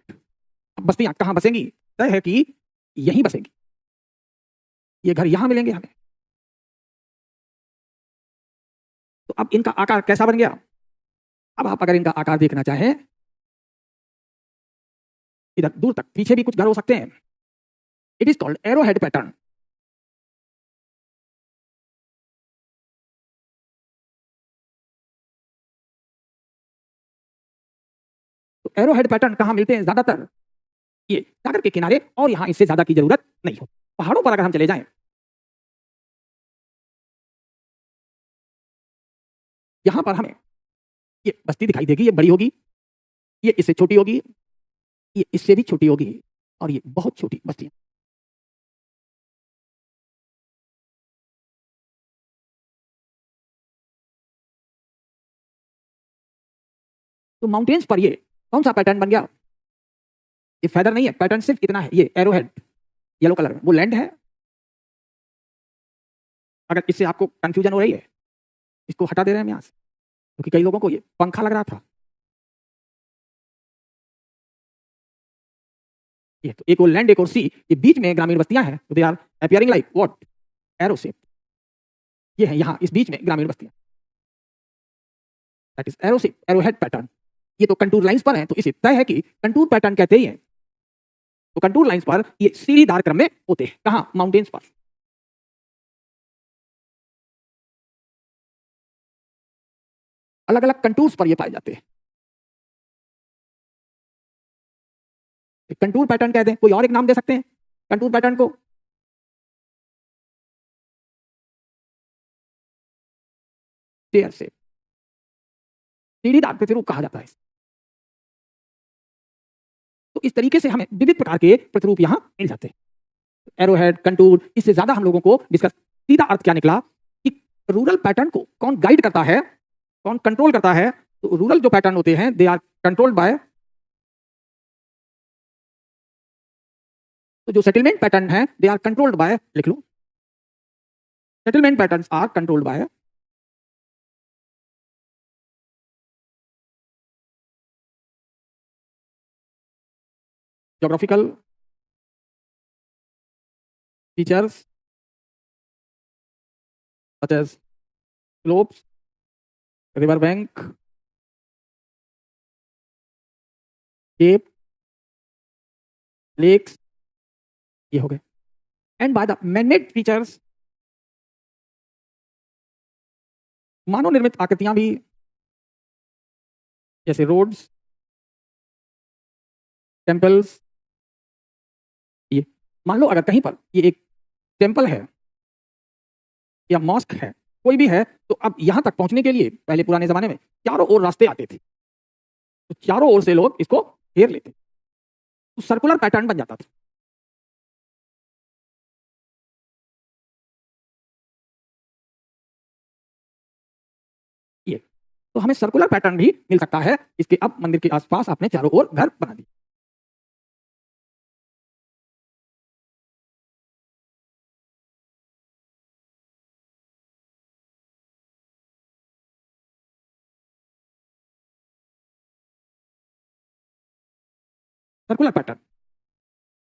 अब बस्तियां कहां बसेंगी? तय है कि यहीं बसेंगी। ये घर यहां मिलेंगे हमें। तो अब इनका आकार कैसा बन गया? अब आप अगर इनका आकार देखना चाहें, इधर दूर तक पीछे भी कुछ घर हो सकते हैं, it is called arrowhead pattern. तो एरोहेड पैटर्न कहाँ मिलते हैं ज्यादातर? ये सागर के किनारे, और यहां इससे ज्यादा की जरूरत नहीं हो। पहाड़ों पर अगर हम चले जाएं, यहां पर हमें ये बस्ती दिखाई देगी, ये बड़ी होगी, ये इससे छोटी होगी, ये इससे भी छोटी होगी, और ये बहुत छोटी बस्तियां। तो माउंटेन्स पर ये कौन सा पैटर्न बन गया? ये फेदर नहीं है, पैटर्न सिर्फ इतना है, ये एरोहेड येलो कलर में, वो लैंड है। अगर इससे आपको कंफ्यूजन हो रही है, इसको हटा दे रहे हैं हम यहाँ से, क्योंकि कई लोगों को ये पंखा लग रहा था। ये तो एक और लैंड एक और सी, ये बीच में ग्रामीण बस्तियां हैं, तो they are appearing like what, arrow shape. ये है यहाँ इस बीच में ग्रामीण बस्तियां, that is arrow shape, arrowhead pattern. ये तो कंटूर लाइंस पर है, तो इसे तय है कि कंटूर पैटर्न कहते ही है। तो कंटूर लाइंस पर ये सीढ़ीदार क्रम में होते हैं, कहाँ? माउंटेन्स पर। अलग अलग कंटूर्स पर ये पाए जाते हैं। कंटूर पैटर्न कहते हैं, कोई और एक नाम दे सकते हैं कंटूर पैटर्न को? स्टेयर शेप, सीढ़ीदार प्रतिरूप कहा जाता है। तो इस तरीके से हमें विविध प्रकार के प्रतिरूप यहाँ मिल जाते हैं। एरोहेड, कंटूर, इससे ज्यादा हम लोगों को डिस्कस, सीधा अर्थ क्या निकला कि रूरल पैटर्न को कौन गाइड करता है, कौन कंट्रोल करता है? तो रूरल जो पैटर्न होते हैं, दे आर कंट्रोल्ड बाय, तो जो सेटलमेंट पैटर्न है, दे आर कंट्रोल्ड बाय, लिख लो, settlement patterns are controlled by geographical features such as slopes, river bank, cape, lakes, ये हो गए। And by the manmade features, मानव निर्मित आकृतियां भी, जैसे रोड्स, टेम्पल्स। ये मान लो अगर कहीं पर ये एक टेम्पल है या मॉस्क है, कोई भी है, तो अब यहां तक पहुंचने के लिए पहले पुराने जमाने में चारों ओर रास्ते आते थे, तो चारों ओर से लोग इसको घेर लेते, तो सर्कुलर पैटर्न बन जाता था। ये तो हमें सर्कुलर पैटर्न भी मिल सकता है इसके। अब मंदिर के आसपास आपने चारों ओर घर बना दिए। सर्कुलर पैटर्न,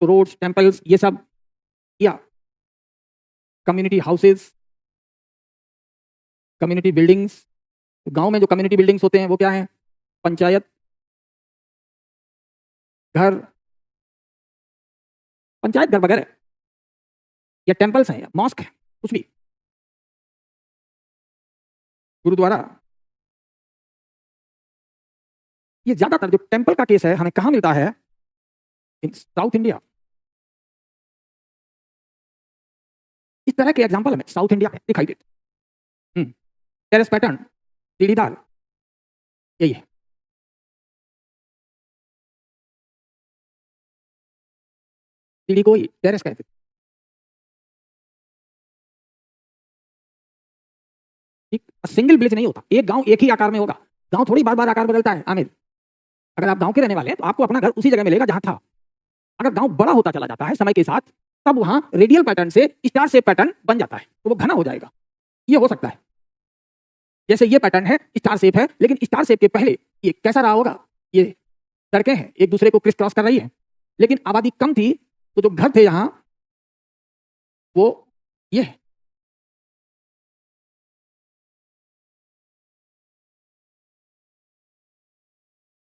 तो रोड्स, टेम्पल्स, ये सब, या कम्युनिटी हाउसेस, कम्युनिटी बिल्डिंग्स। गांव में जो कम्युनिटी बिल्डिंग्स होते हैं वो क्या है? पंचायत घर, पंचायत घर वगैरह, या टेम्पल्स हैं या मॉस्क है, कुछ भी, गुरुद्वारा। ये ज्यादातर जो टेम्पल का केस है हमें कहाँ मिलता है? इन साउथ इंडिया। इस तरह के एग्जाम्पल हमें साउथ इंडिया में दिखाई देते। टेरेस पैटर्न, सीढ़ीदार, यही है। सीढ़ी को ही टेरेस कहते हैं। एक सिंगल विलेज नहीं होता, एक गांव एक ही आकार में होगा। गांव थोड़ी बार बार आकार बदलता है आमिर। अगर आप गांव के रहने वाले हैं तो आपको अपना घर उसी जगह मिलेगा जहां था। अगर गांव बड़ा होता चला जाता है समय के साथ, तब वहां रेडियल पैटर्न से स्टार शेप पैटर्न बन जाता है, तो वो घना हो जाएगा। ये हो सकता है। जैसे ये पैटर्न है, स्टार शेप है, लेकिन स्टार शेप के पहले ये कैसा रहा होगा? ये सड़कें हैं, एक दूसरे को क्रिस क्रॉस कर रही है, लेकिन आबादी कम थी, तो जो घर थे यहाँ, वो ये है।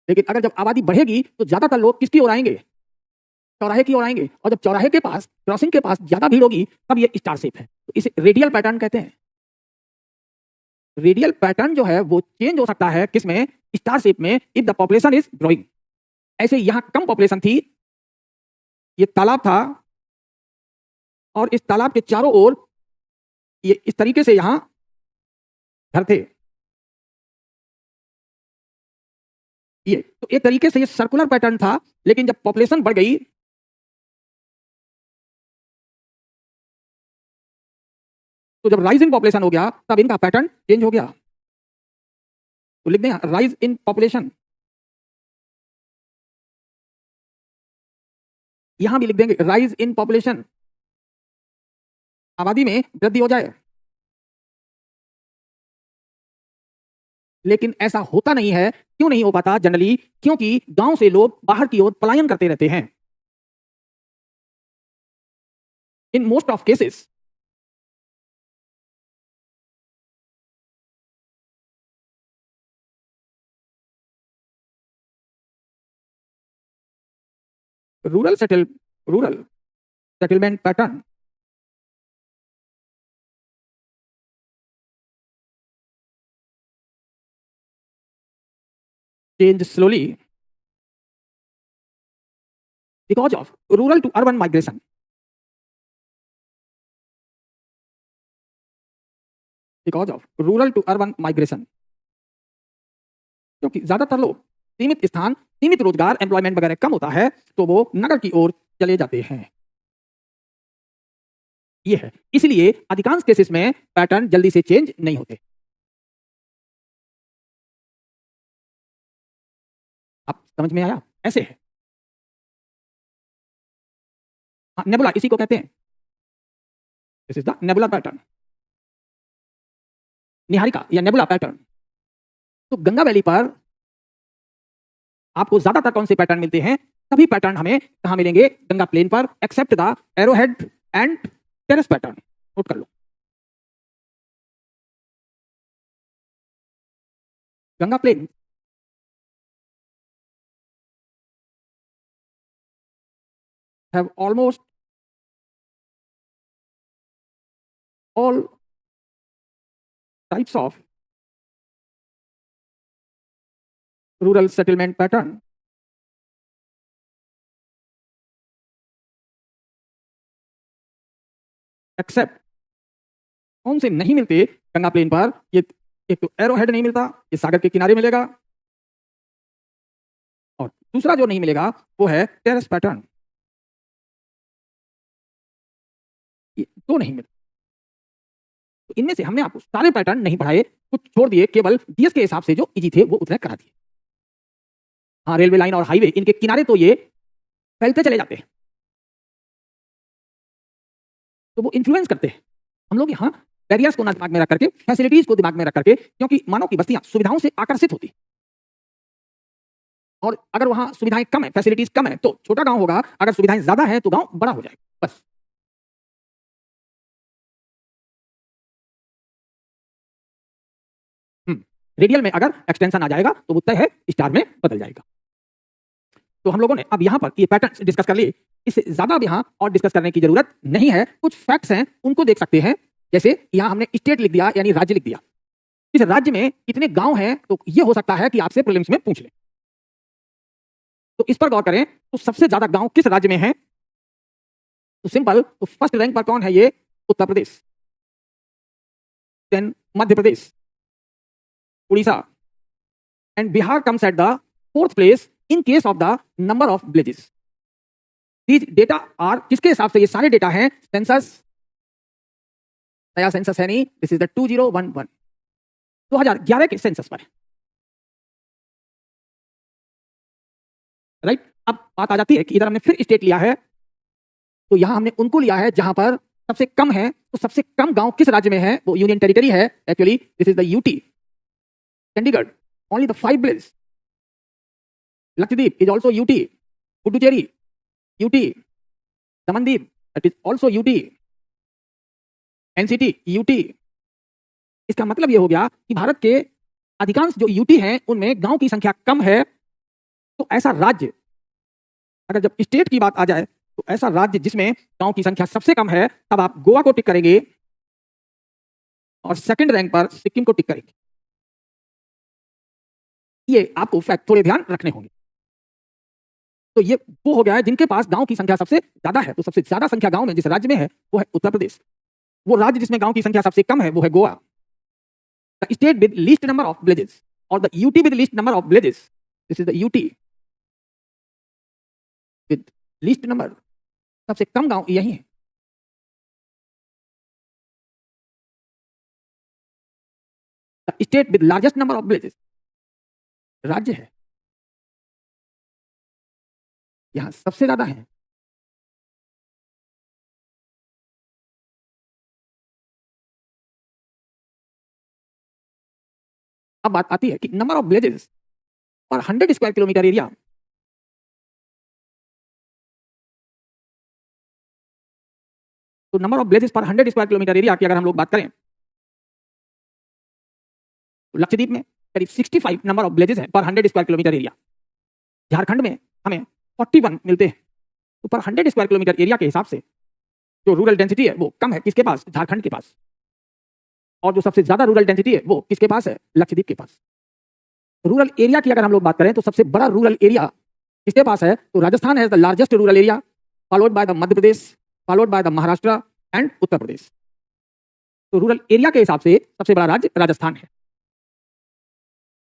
लेकिन अगर जब आबादी बढ़ेगी तो ज्यादातर लोग किसकी ओर आएंगे? चौराहे की ओर आएंगे, और जब चौराहे के पास, क्रॉसिंग के पास ज्यादा भीड़ होगी, तब ये स्टार शेप है। तो इसे रेडियल पैटर्न कहते हैं। रेडियल पैटर्न जो है वो चेंज हो सकता है किसमें? स्टार शेप में, if the population is growing. ऐसे यहां कम पॉपुलेशन थी, ये तालाब था, और इस तालाब के चारों ओर ये इस तरीके से यहां घर थे। ये तो एक तरीके से ये सर्कुलर पैटर्न था, लेकिन जब पॉपुलेशन बढ़ गई, तो जब राइज इन पॉपुलेशन हो गया, तब इनका पैटर्न चेंज हो गया। तो लिख दें राइज इन पॉपुलेशन, यहां भी लिख देंगे राइज इन पॉपुलेशन, आबादी में वृद्धि हो जाए। लेकिन ऐसा होता नहीं है। क्यों नहीं हो पाता जनरली? क्योंकि गांव से लोग बाहर की ओर पलायन करते रहते हैं। In most of cases rural settlement pattern change slowly because of rural to urban migration. Because of rural to urban migration. क्योंकि ज्यादातर लोग सीमित स्थान, सीमित रोजगार, एम्प्लॉयमेंट वगैरह कम होता है, तो वो नगर की ओर चले जाते हैं। ये है, इसलिए अधिकांश केसेस में पैटर्न जल्दी से चेंज नहीं होते। अब समझ में आया? ऐसे है। नेबुला इसी को कहते हैं। This is the nebula pattern, Niharika या नेबुला पैटर्न। तो गंगा वैली पर आपको ज्यादातर कौन से पैटर्न मिलते हैं? सभी पैटर्न हमें कहां मिलेंगे? गंगा प्लेन पर, except the arrowhead and terrace pattern. Note कर लो, Ganga plain have almost all types of rural settlement pattern except कौन से नहीं मिलते गंगा प्लेन पर? ये एक तो एरो हेड नहीं मिलता, ये सागर के किनारे मिलेगा, और दूसरा जो नहीं मिलेगा वो है टेरेस पैटर्न। ये दो नहीं मिलते। तो इनमें से हमने आपको सारे पैटर्न नहीं पढ़ाए, कुछ छोड़ दिए, केवल डीएस के हिसाब से जो इजी थे वो उतने करा दिए। हाँ, रेलवे लाइन और हाईवे, इनके किनारे तो ये फैलते चले जाते हैं, तो वो इन्फ्लुएंस करते हैं हम लोग। यहाँ बैरियर्स को ना दिमाग में रख करके, फैसिलिटीज को दिमाग में रख करके, क्योंकि मानव की बस्तियां सुविधाओं से आकर्षित होती, और अगर वहां सुविधाएं कम है, फैसिलिटीज कम है, तो छोटा गांव होगा, अगर सुविधाएं ज्यादा है तो गांव बड़ा हो जाएगा। बस रेडियल में अगर एक्सटेंशन आ जाएगा तो वो तय है स्टार में बदल जाएगा। तो हम लोगों ने अब यहाँ पर ये पैटर्न डिस्कस कर लिए, इससे ज्यादा अब यहाँ और डिस्कस करने की जरूरत नहीं है। कुछ फैक्ट्स हैं उनको देख सकते हैं। जैसे यहाँ हमने स्टेट लिख दिया, यानी राज्य लिख दिया। इस राज्य में कितने गांव हैं, तो ये हो सकता है कि आपसे प्रीलिम्स में पूछ ले। तो इस पर गौर करें, तो सबसे ज्यादा गांव किस राज्य में है? तो सिंपल, तो फर्स्ट रैंक पर कौन है? ये Uttar Pradesh, then Madhya Pradesh, Orissa, and Bihar comes at the fourth place in case of the number of villages. These data are, किसके हिसाब से ये सारे डेटा हैं? सेंसस, नया सेंसस है नहीं, दिस इज द 2011, 2011 के सेंसस पर। राइट, अब बात आ जाती है कि इधर हमने फिर स्टेट लिया है, तो यहां हमने उनको लिया है जहां पर सबसे कम है। तो सबसे कम गांव किस राज्य में है? वो यूनियन टेरिटरी है। Actually this is the UT, Chandigarh, only the 5 village. Lakshadweep is also UT, Puducherry UT, Damandeep that is also UT, NCT UT. इसका मतलब यह हो गया कि भारत के अधिकांश जो यूटी हैं उनमें गांव की संख्या कम है। तो ऐसा राज्य अगर जब स्टेट की बात आ जाए तो ऐसा राज्य जिसमें गांव की संख्या सबसे कम है, तब आप गोवा को टिक करेंगे और सेकंड रैंक पर सिक्किम को टिक करेंगे। ये आपको फैक्ट थोड़े ध्यान रखने होंगे। तो ये वो हो गया है जिनके पास गांव की संख्या सबसे ज्यादा है। तो सबसे ज्यादा संख्या गांव में जिस राज्य में है वो है उत्तर प्रदेश। वो राज्य जिसमें गांव की संख्या सबसे कम है वो है Goa. The state with least number of villages और the UT with least number of villages, this is the UT with least number, सबसे कम गांव यही है। The state with largest number of villages, राज्य है यहां सबसे ज्यादा है। अब बात आती है कि नंबर ऑफ विलेजेस पर 100 स्क्वायर किलोमीटर एरिया। तो नंबर ऑफ विलेजेस पर 100 स्क्वायर किलोमीटर एरिया की अगर हम लोग बात करें तो लक्षद्वीप में करीब 65 नंबर ऑफ विलेजेस हैं पर 100 स्क्वायर किलोमीटर एरिया। झारखंड में हमें 41 मिलते हैं। तो पर 100 स्क्वायर किलोमीटर एरिया के हिसाब से जो रूरल डेंसिटी है वो कम है किसके पास? झारखंड के पास। और जो सबसे ज्यादा रूरल डेंसिटी है वो किसके पास है? लक्षद्वीप के पास। रूरल एरिया की अगर हम लोग बात करें तो सबसे बड़ा रूरल एरिया किसके पास है? तो राजस्थान है the largest rural area, followed by the Madhya Pradesh, followed by the Maharashtra and Uttar Pradesh. तो रूरल एरिया के हिसाब से सबसे बड़ा राज्य राजस्थान है।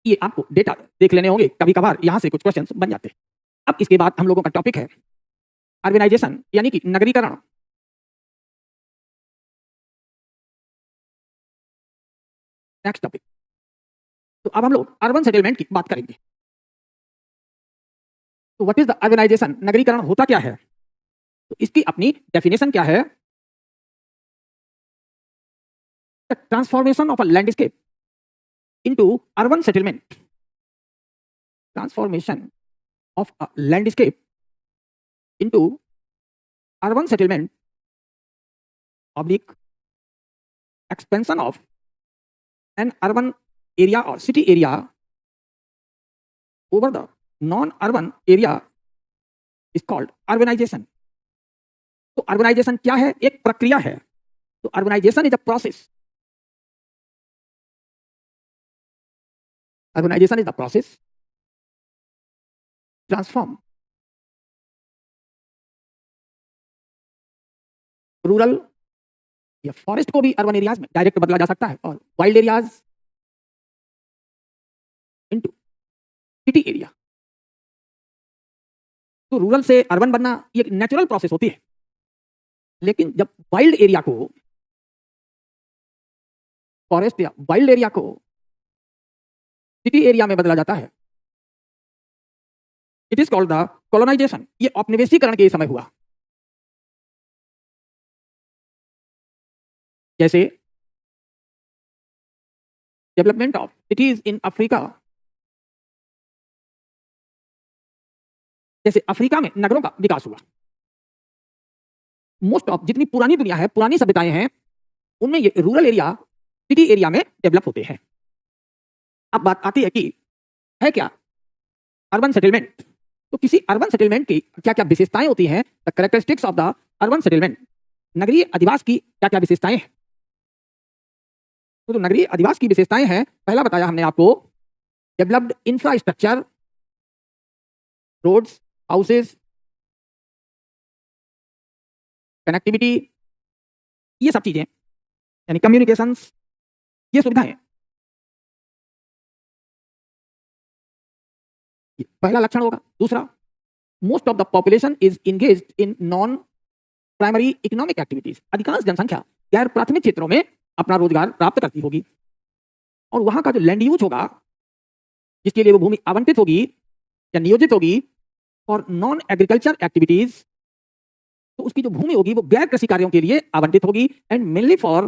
ये आपको डेटा देख लेने होंगे, कभी कभार यहां से कुछ क्वेश्चंस बन जाते हैं। अब इसके बाद हम लोगों का टॉपिक है अर्बनाइजेशन यानी कि नगरीकरण। Next topic. तो अब हम लोग अर्बन सेटलमेंट की बात करेंगे। तो व्हाट इज द अर्बनाइजेशन? नगरीकरण होता क्या है? तो इसकी अपनी डेफिनेशन क्या है? Transformation of a landscape into urban settlement, transformation of a landscape into urban settlement oblique expansion of an urban area or city area over the non-urban area is called urbanization. तो urbanization क्या है? एक प्रक्रिया है। तो urbanization is a process. Urbanization is the process transform rural या forest को भी अर्बन एरियाज में डायरेक्ट बदला जा सकता है और wild areas into city area. तो रूरल से अर्बन बनना ये एक नेचुरल प्रोसेस होती है, लेकिन जब वाइल्ड एरिया को, फॉरेस्ट या वाइल्ड एरिया को सिटी एरिया में बदला जाता है, it is called the colonisation. ये औपनिवेशीकरण के समय हुआ। जैसे development of cities in Africa, जैसे अफ्रीका में नगरों का विकास हुआ। मोस्ट ऑफ जितनी पुरानी दुनिया है, पुरानी सभ्यताएं हैं, उनमें ये रूरल एरिया सिटी एरिया में डेवलप होते हैं। अब बात आती है कि है क्या अर्बन सेटलमेंट? तो किसी अर्बन सेटलमेंट की क्या क्या विशेषताएं होती हैं? The characteristics of the urban settlement, नगरीय अधिवास की क्या क्या विशेषताएं हैं? तो जो नगरीय अधिवास की विशेषताएं हैं, पहला बताया हमने आपको, developed infrastructure, roads, houses, connectivity, ये सब चीजें यानी कम्युनिकेशंस, ये सुविधाएं, पहला लक्षण होगा। दूसरा, most of the population is engaged in non primary economic activities, अधिकांश जनसंख्या गैर प्राथमिक क्षेत्रों में अपना रोजगार प्राप्त करती होगी। और वहां का जो लैंड यूज होगा, जिसके लिए वो भूमि आवंटित होगी या नियोजित होगी और नॉन एग्रीकल्चर एक्टिविटीज, तो उसकी जो भूमि होगी वो गैर कृषि कार्यों के लिए आवंटित होगी and mainly for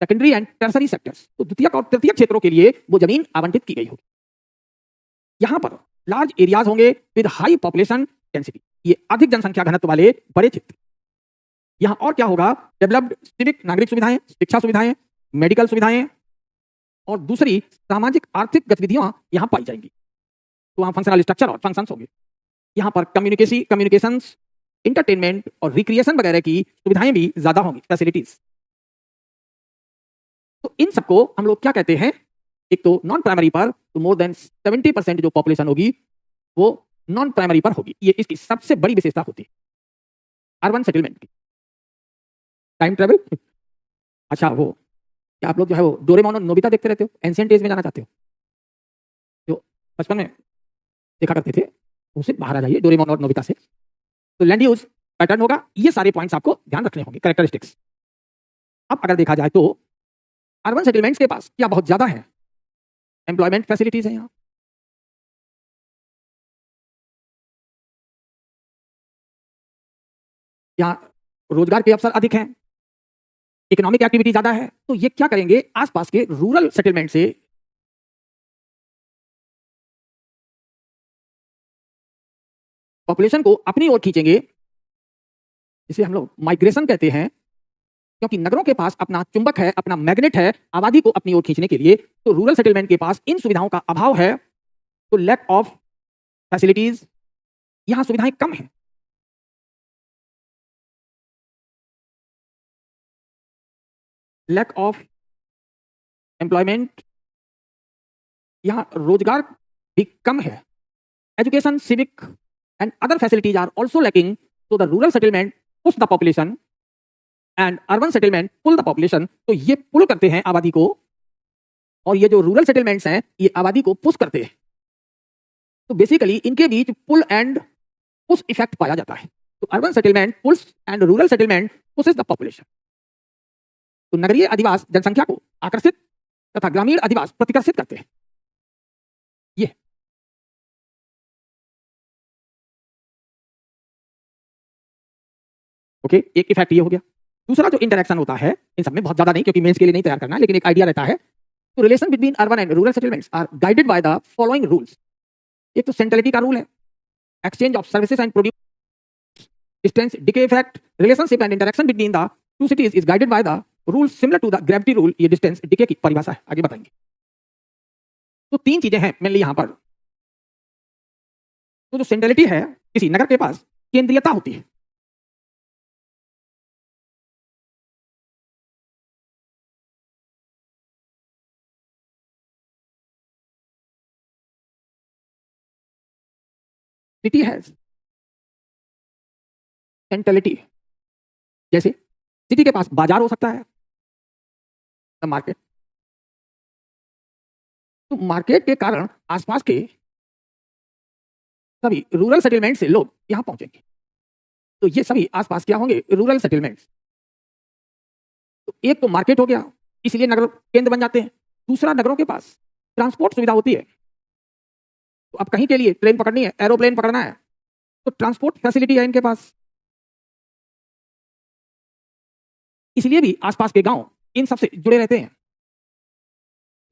secondary and tertiary sectors. तो द्वितीयक और तृतीयक क्षेत्रों के लिए वो जमीन आवंटित की गई होगी। यहां पर लार्ज एरियाज होंगे विद हाई पॉपुलेशन डेंसिटी, ये अधिक जनसंख्या घनत्व वाले बड़े क्षेत्र। यहां और क्या होगा? डेवलप्ड सिविक, नागरिक सुविधाएं, शिक्षा सुविधाएं, मेडिकल सुविधाएं और दूसरी सामाजिक आर्थिक गतिविधियां यहां पाई जाएंगी। तो वहां फंक्शनल स्ट्रक्चर और फंक्शंस होंगे। यहाँ पर कम्युनिकेशंस, इंटरटेनमेंट और रिक्रिएशन वगैरह की सुविधाएं भी ज्यादा होंगी, फैसिलिटीज। तो इन सबको हम लोग क्या कहते हैं, एक तो नॉन प्राइमरी पर तो मोर देन 70% जो पॉपुलेशन होगी वो नॉन प्राइमरी पर होगी। ये इसकी सबसे बड़ी विशेषता होती है अर्बन सेटलमेंट की। टाइम ट्रेवल, अच्छा वो क्या आप लोग जो है वो डोरेमोन और नोबिता देखते रहते हो, एंशिएंट एज में जाना चाहते हो, जो बचपन में देखा करते थे, उससे बाहर आ जाइए डोरेमोन और नोबिता से। तो लैंड यूज पैटर्न होगा, ये सारे पॉइंट्स आपको ध्यान रखने होंगे, कैरेक्टरिस्टिक्स। अब अगर देखा जाए तो अर्बन सेटलमेंट्स के पास क्या बहुत ज्यादा है, एम्प्लॉयमेंट फैसिलिटीज है यहाँ। यहाँ रोजगार के अवसर अधिक हैं, इकोनॉमिक एक्टिविटी ज्यादा है। तो ये क्या करेंगे, आसपास के रूरल सेटलमेंट से पॉपुलेशन को अपनी ओर खींचेंगे, इसे हम लोग माइग्रेशन कहते हैं। क्योंकि नगरों के पास अपना चुंबक है, अपना मैग्नेट है आबादी को अपनी ओर खींचने के लिए, तो रूरल सेटलमेंट के पास इन सुविधाओं का अभाव है, तो लैक ऑफ फैसिलिटीज, यहां सुविधाएं कम है। लैक ऑफ एम्प्लॉयमेंट, यहां रोजगार भी कम है। Education, civic and other facilities are also lacking, so the rural settlement push the population and urban settlement pull the population। तो ये पुल करते हैं आबादी को, और ये जो रूरल सेटलमेंट्स हैं ये आबादी को पुश करते हैं। तो बेसिकली इनके बीच पुल एंड पुश इफेक्ट पाया जाता है। तो urban settlement pulls and rural settlement pushes the population. तो नगरीय अधिवास जनसंख्या को आकर्षित तथा ग्रामीण अधिवास प्रतिकर्षित करते हैं। ये ओके, एक इफेक्ट ये हो गया। दूसरा जो इंटरेक्शन होता है इन सब में, बहुत ज्यादा नहीं क्योंकि मेंस के लिए नहीं तैयार करना, लेकिन एक आइडिया रहता है। तो relation between urban and rural settlements are guided by the following rules. एक तो सेंट्रलिटी का रूल है, exchange of services and produce, distance decay effect, relationship and interaction between the two cities is guided by the rule similar to the gravity rule. ये distance decay की परिभाषा है, आगे बताएंगे। तो तीन चीजें हैं मेनली यहां पर। तो जो सेंट्रलिटी है, किसी नगर के पास केंद्रीयता होती है। सिटी हैज सेंट्रलिटी, जैसे सिटी के पास बाजार हो सकता है, मार्केट। तो मार्केट के कारण आसपास के सभी रूरल सेटलमेंट से लोग यहां पहुंचेंगे। तो ये सभी आसपास क्या होंगे, रूरल सेटलमेंट्स। तो एक तो मार्केट हो गया, इसलिए नगर केंद्र बन जाते हैं। दूसरा, नगरों के पास ट्रांसपोर्ट सुविधा होती है। तो अब कहीं के लिए ट्रेन पकड़नी है, एरोप्लेन पकड़ना है, तो ट्रांसपोर्ट फैसिलिटी है इनके पास। इसलिए भी आसपास के गांव इन सबसे जुड़े रहते हैं।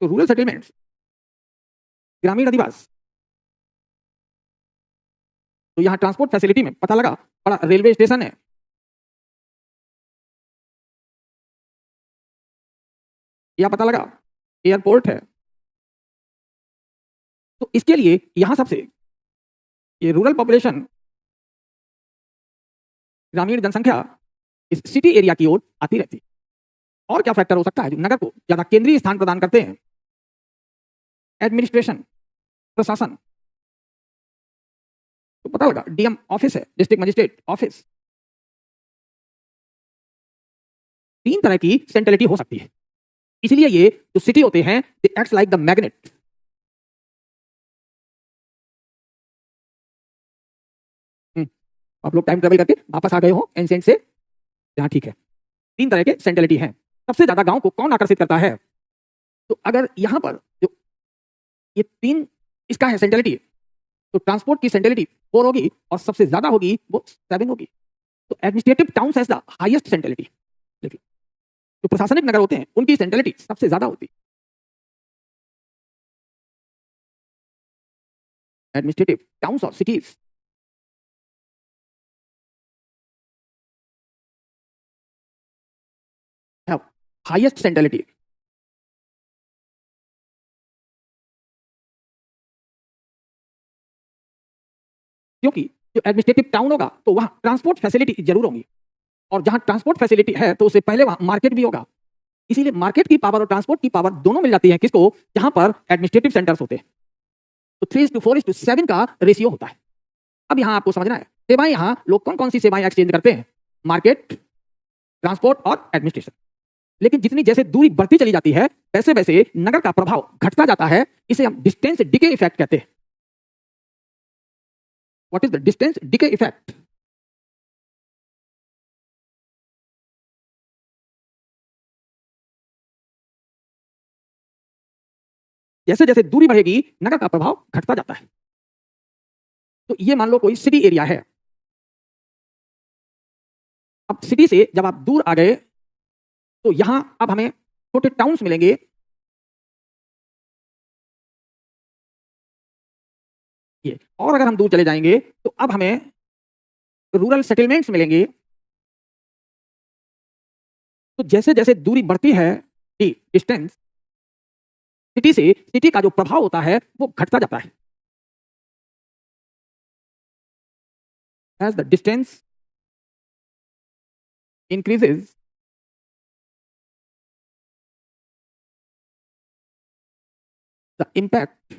तो रूरल सेटलमेंट्स, ग्रामीण अधिवास। तो यहां ट्रांसपोर्ट फैसिलिटी में पता लगा, बड़ा रेलवे स्टेशन है, या पता लगा एयरपोर्ट है। तो इसके लिए यहां सबसे ये रूरल पॉपुलेशन, ग्रामीण जनसंख्या इस सिटी एरिया की ओर आती रहती है। और क्या फैक्टर हो सकता है जो नगर को ज्यादा केंद्रीय स्थान प्रदान करते हैं, एडमिनिस्ट्रेशन, प्रशासन। तो पता लगा डीएम ऑफिस है, डिस्ट्रिक्ट मजिस्ट्रेट ऑफिस। तीन तरह की सेंट्रलिटी हो सकती है। इसलिए ये जो सिटी होते हैं दे एक्ट्स लाइक द मैग्नेट। आप लोग टाइम ट्रेवल करके वापस आ गए हो एंशिएंट से, यहाँ ठीक है। तीन तरह के सेंट्रलिटी हैं। सबसे ज्यादा गांव को कौन आकर्षित करता है, तो अगर यहां पर जो ये तीन इसका है सेंट्रलिटी, तो ट्रांसपोर्ट की सेंट्रलिटी 4 होगी और सबसे ज्यादा होगी वो 7 होगी। तो administrative towns has the highest centrality. देखिए जो प्रशासनिक नगर होते हैं उनकी सेंट्रलिटी सबसे ज्यादा होती है। एडमिनिस्ट्रेटिव टाउन्स और सिटीज हैव हाईएस्ट सेंट्रलिटी। क्योंकि जो एडमिनिस्ट्रेटिव टाउन होगा तो वहां ट्रांसपोर्ट फैसिलिटी जरूर होंगी, और जहां ट्रांसपोर्ट फैसिलिटी है तो उससे पहले वहां मार्केट भी होगा। इसीलिए मार्केट की पावर और ट्रांसपोर्ट की पावर दोनों मिल जाती है किसको, जहां पर एडमिनिस्ट्रेटिव सेंटर्स होते हैं। तो 3:4:7 का रेशियो होता है। अब यहां आपको समझना है सेवाएं, यहां लोग कौन कौन सी सेवाएं एक्सचेंज करते हैं, मार्केट, ट्रांसपोर्ट और एडमिनिस्ट्रेशन। लेकिन जितनी जैसे दूरी बढ़ती चली जाती है वैसे वैसे नगर का प्रभाव घटता जाता है। इसे हम डिस्टेंस डिके इफेक्ट कहते हैं। What is the distance decay effect? जैसे जैसे दूरी बढ़ेगी नगर का प्रभाव घटता जाता है। तो ये मान लो कोई सिटी एरिया है। अब सिटी से जब आप दूर आ गए तो यहां अब हमें छोटे टाउन्स मिलेंगे। ये और अगर हम दूर चले जाएंगे तो अब हमें रूरल सेटलमेंट्स मिलेंगे। तो जैसे जैसे दूरी बढ़ती है, डिस्टेंस, सिटी से सिटी का जो प्रभाव होता है वो घटता जाता है। As the distance increases, the impact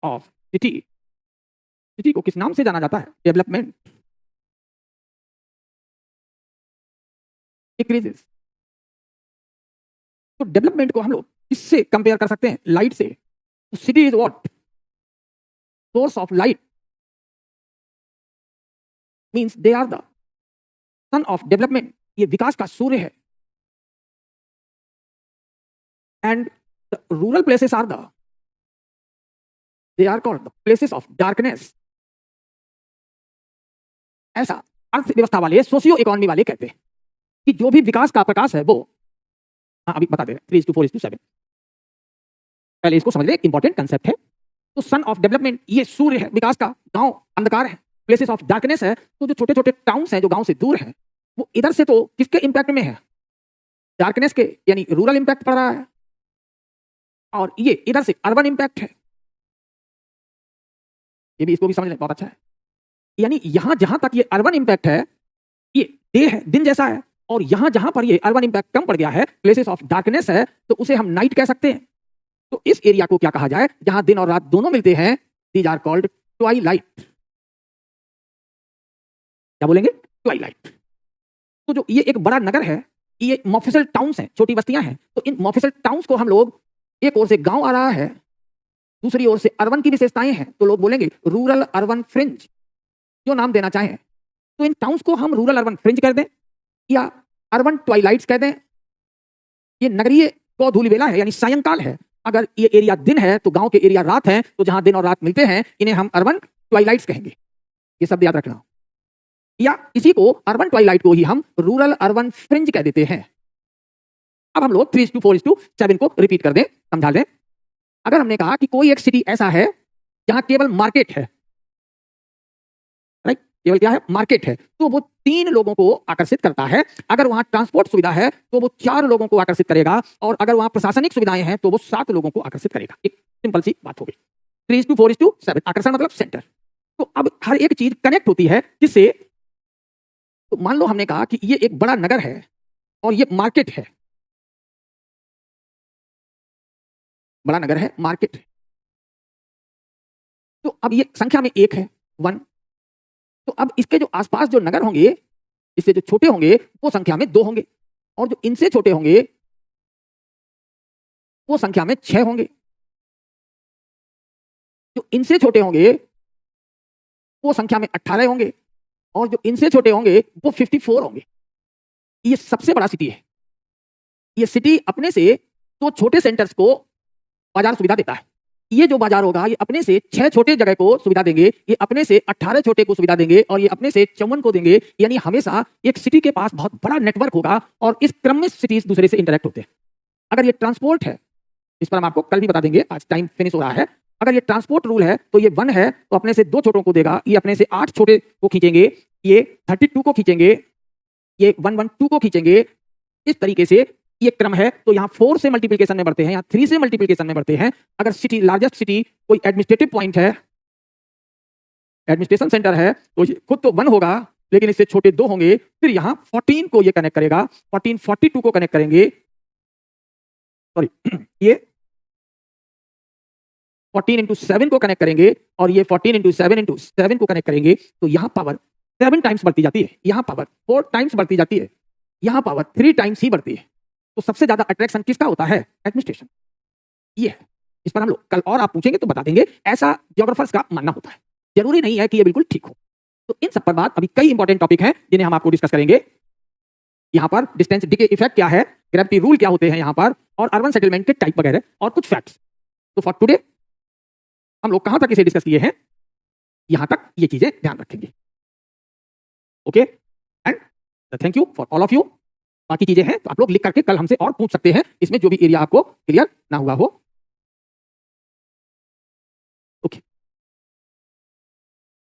of city को किस नाम से जाना जाता है, डेवलपमेंट, डिक्रीजेस। तो डेवलपमेंट को हम लोग किससे कंपेयर कर सकते हैं, लाइट से। तो city is what, source of light, means they are the sun of development. ये विकास का सूर्य है। And the rural places are the, they are called the places of darkness. ऐसा अर्थव्यवस्था वाले, सोशियो इकोनॉमी वाले कहते हैं कि जो भी विकास का प्रकाश है वो, हाँ अभी बता दे रहे, 3:4:7। पहले इसको समझ ले, इंपॉर्टेंट कंसेप्ट है। तो सन ऑफ डेवलपमेंट ये सूर्य है विकास का, गांव अंधकार है, प्लेसेस ऑफ डार्कनेस है। तो जो छोटे छोटे टाउन्स हैं जो गांव से दूर हैं वो इधर से तो किसके इंपैक्ट में है, डार्कनेस के, यानी रूरल इंपैक्ट पड़ रहा है। और ये इधर से अर्बन इंपैक्ट है। ये भी, इसको भी समझ लें, बहुत अच्छा है। यानी यहां जहां तक ये अर्बन इंपैक्ट है ये डे है, दिन जैसा है। और यहां जहां पर ये अर्बन इंपैक्ट कम पड़ गया है, प्लेसेस ऑफ डार्कनेस है, तो उसे हम नाइट कह सकते हैं। तो इस एरिया को क्या कहा जाए, जहां दिन और रात दोनों मिलते हैं, दीज आर कॉल्ड ट्वाइलाइट। क्या बोलेंगे, ट्वाइलाइट। तो जो ये एक बड़ा नगर है, ये मॉफिसल टाउन्स हैं, छोटी बस्तियां हैं। तो इन मॉफिसल टाउन्स को हम लोग, एक ओर से गांव आ रहा है, दूसरी ओर से अर्बन की विशेषताएं हैं, तो लोग बोलेंगे रूरल अर्बन फ्रिंज, जो नाम देना चाहें। तो इन टाउन्स को हम रूरल अर्बन फ्रिंज कह दें या अर्बन ट्वाइलाइट्स कह दें। ये नगरीय को धूलिबेला है, यानी सायंकाल है। अगर ये एरिया दिन है तो गांव के एरिया रात है, तो जहां दिन और रात मिलते हैं इन्हें हम अर्बन ट्वाइलाइट्स कहेंगे। ये शब्द याद रखना। या इसी को, अर्बन ट्वाइलाइट को ही हम रूरल अर्बन फ्रिंज कह देते हैं। अब हम लोग 3:4:7 को रिपीट कर दें, समझा लें। अगर हमने कहा कि कोई एक सिटी ऐसा है जहां केवल मार्केट है, राइट, केवल क्या है, मार्केट है, तो वो 3 लोगों को आकर्षित करता है। अगर वहां ट्रांसपोर्ट सुविधा है तो वो 4 लोगों को आकर्षित करेगा, और अगर वहां प्रशासनिक सुविधाएं हैं तो वो 7 लोगों को आकर्षित करेगा। एक सिंपल सी बात हो गई। 3:4:7, आकर्षण मतलब सेंटर। तो अब हर एक चीज कनेक्ट होती है किससे, तो मान लो हमने कहा कि ये एक बड़ा नगर है और ये मार्केट है, बड़ा नगर है, मार्केट है। तो अब ये संख्या में 1 है, 1। तो अब इसके जो आसपास जो नगर होंगे, इससे जो छोटे होंगे वो संख्या में 2 होंगे, और जो इनसे छोटे होंगे वो संख्या में 6 होंगे। जो इनसे छोटे होंगे वो संख्या में 18 होंगे, और जो इनसे छोटे होंगे वो 54 होंगे। ये सबसे बड़ा सिटी है। ये सिटी अपने से 2 छोटे सेंटर्स को बाजार सुविधा देता है। ये जो बाजार होगा ये अपने से 6 छोटे जगह को सुविधा देंगे, ये अपने से 18 छोटे को सुविधा देंगे, और ये अपने से 54 को देंगे। यानी हमेशा एक सिटी के पास बहुत बड़ा नेटवर्क होगा, और इस क्रम में सिटीज दूसरे से इंटरेक्ट होते हैं। अगर ये ट्रांसपोर्ट है, इस पर हम आपको कल भी बता देंगे, आज टाइम फिनिश हो रहा है। अगर ये ट्रांसपोर्ट रूल है तो ये 1 है तो अपने से 2 छोटों को देगा, ये अपने से 8 छोटे को खींचेंगे, ये 32 को खींचेंगे, ये 112 को खींचेंगे। इस तरीके से ये क्रम है। तो यहाँ 4 से मल्टीप्लिकेशन में बढ़ते हैं, यहाँ 3 से मल्टीप्लिकेशन में बढ़ते हैं। अगर सिटी, लार्जेस्ट सिटी, कोई एडमिनिस्ट्रेटिव पॉइंट है, एडमिनिस्ट्रेशन सेंटर है तो ये खुद तो 1 होगा, लेकिन इससे छोटे 2 होंगे। फिर यहाँ 14 को ये कनेक्ट करेगा, 14 42 को कनेक्ट करेंगे, सॉरी ये 14 इंटू 7 को कनेक्ट करेंगे और ये 14 इंटू 7 को कनेक्ट करेंगे, तो यहाँ पावर 7 टाइम्स बढ़ती जाती है, यहाँ पावर 4 टाइम्स बढ़ती जाती है, यहाँ पावर 3 टाइम्स ही बढ़ती है। तो सबसे ज्यादा अट्रैक्शन किसका होता है? एडमिनिस्ट्रेशन। ये है, इस पर हम लोग कल और आप पूछेंगे तो बता देंगे, ऐसा ज्योग्राफर्स का मानना होता है। जरूरी नहीं है कि ये बिल्कुल ठीक हो। तो इन सब पर बात, अभी कई इंपॉर्टेंट टॉपिक हैं जिन्हें हम आपको डिस्कस करेंगे। यहाँ पर डिस्टेंस डिके इफेक्ट क्या है, ग्रेविटी रूल क्या होते हैं यहाँ पर, और अर्बन सेटलमेंट के टाइप वगैरह और कुछ फैक्ट्स। तो फॉर टुडे हम लोग कहां तक इसे डिस्कस किए हैं, यहां तक ये चीजें ध्यान रखेंगे। Okay, and thank you for all of you. बाकी चीजें हैं तो आप लोग लिख करके कल हमसे और पूछ सकते हैं, इसमें जो भी एरिया आपको क्लियर ना हुआ हो।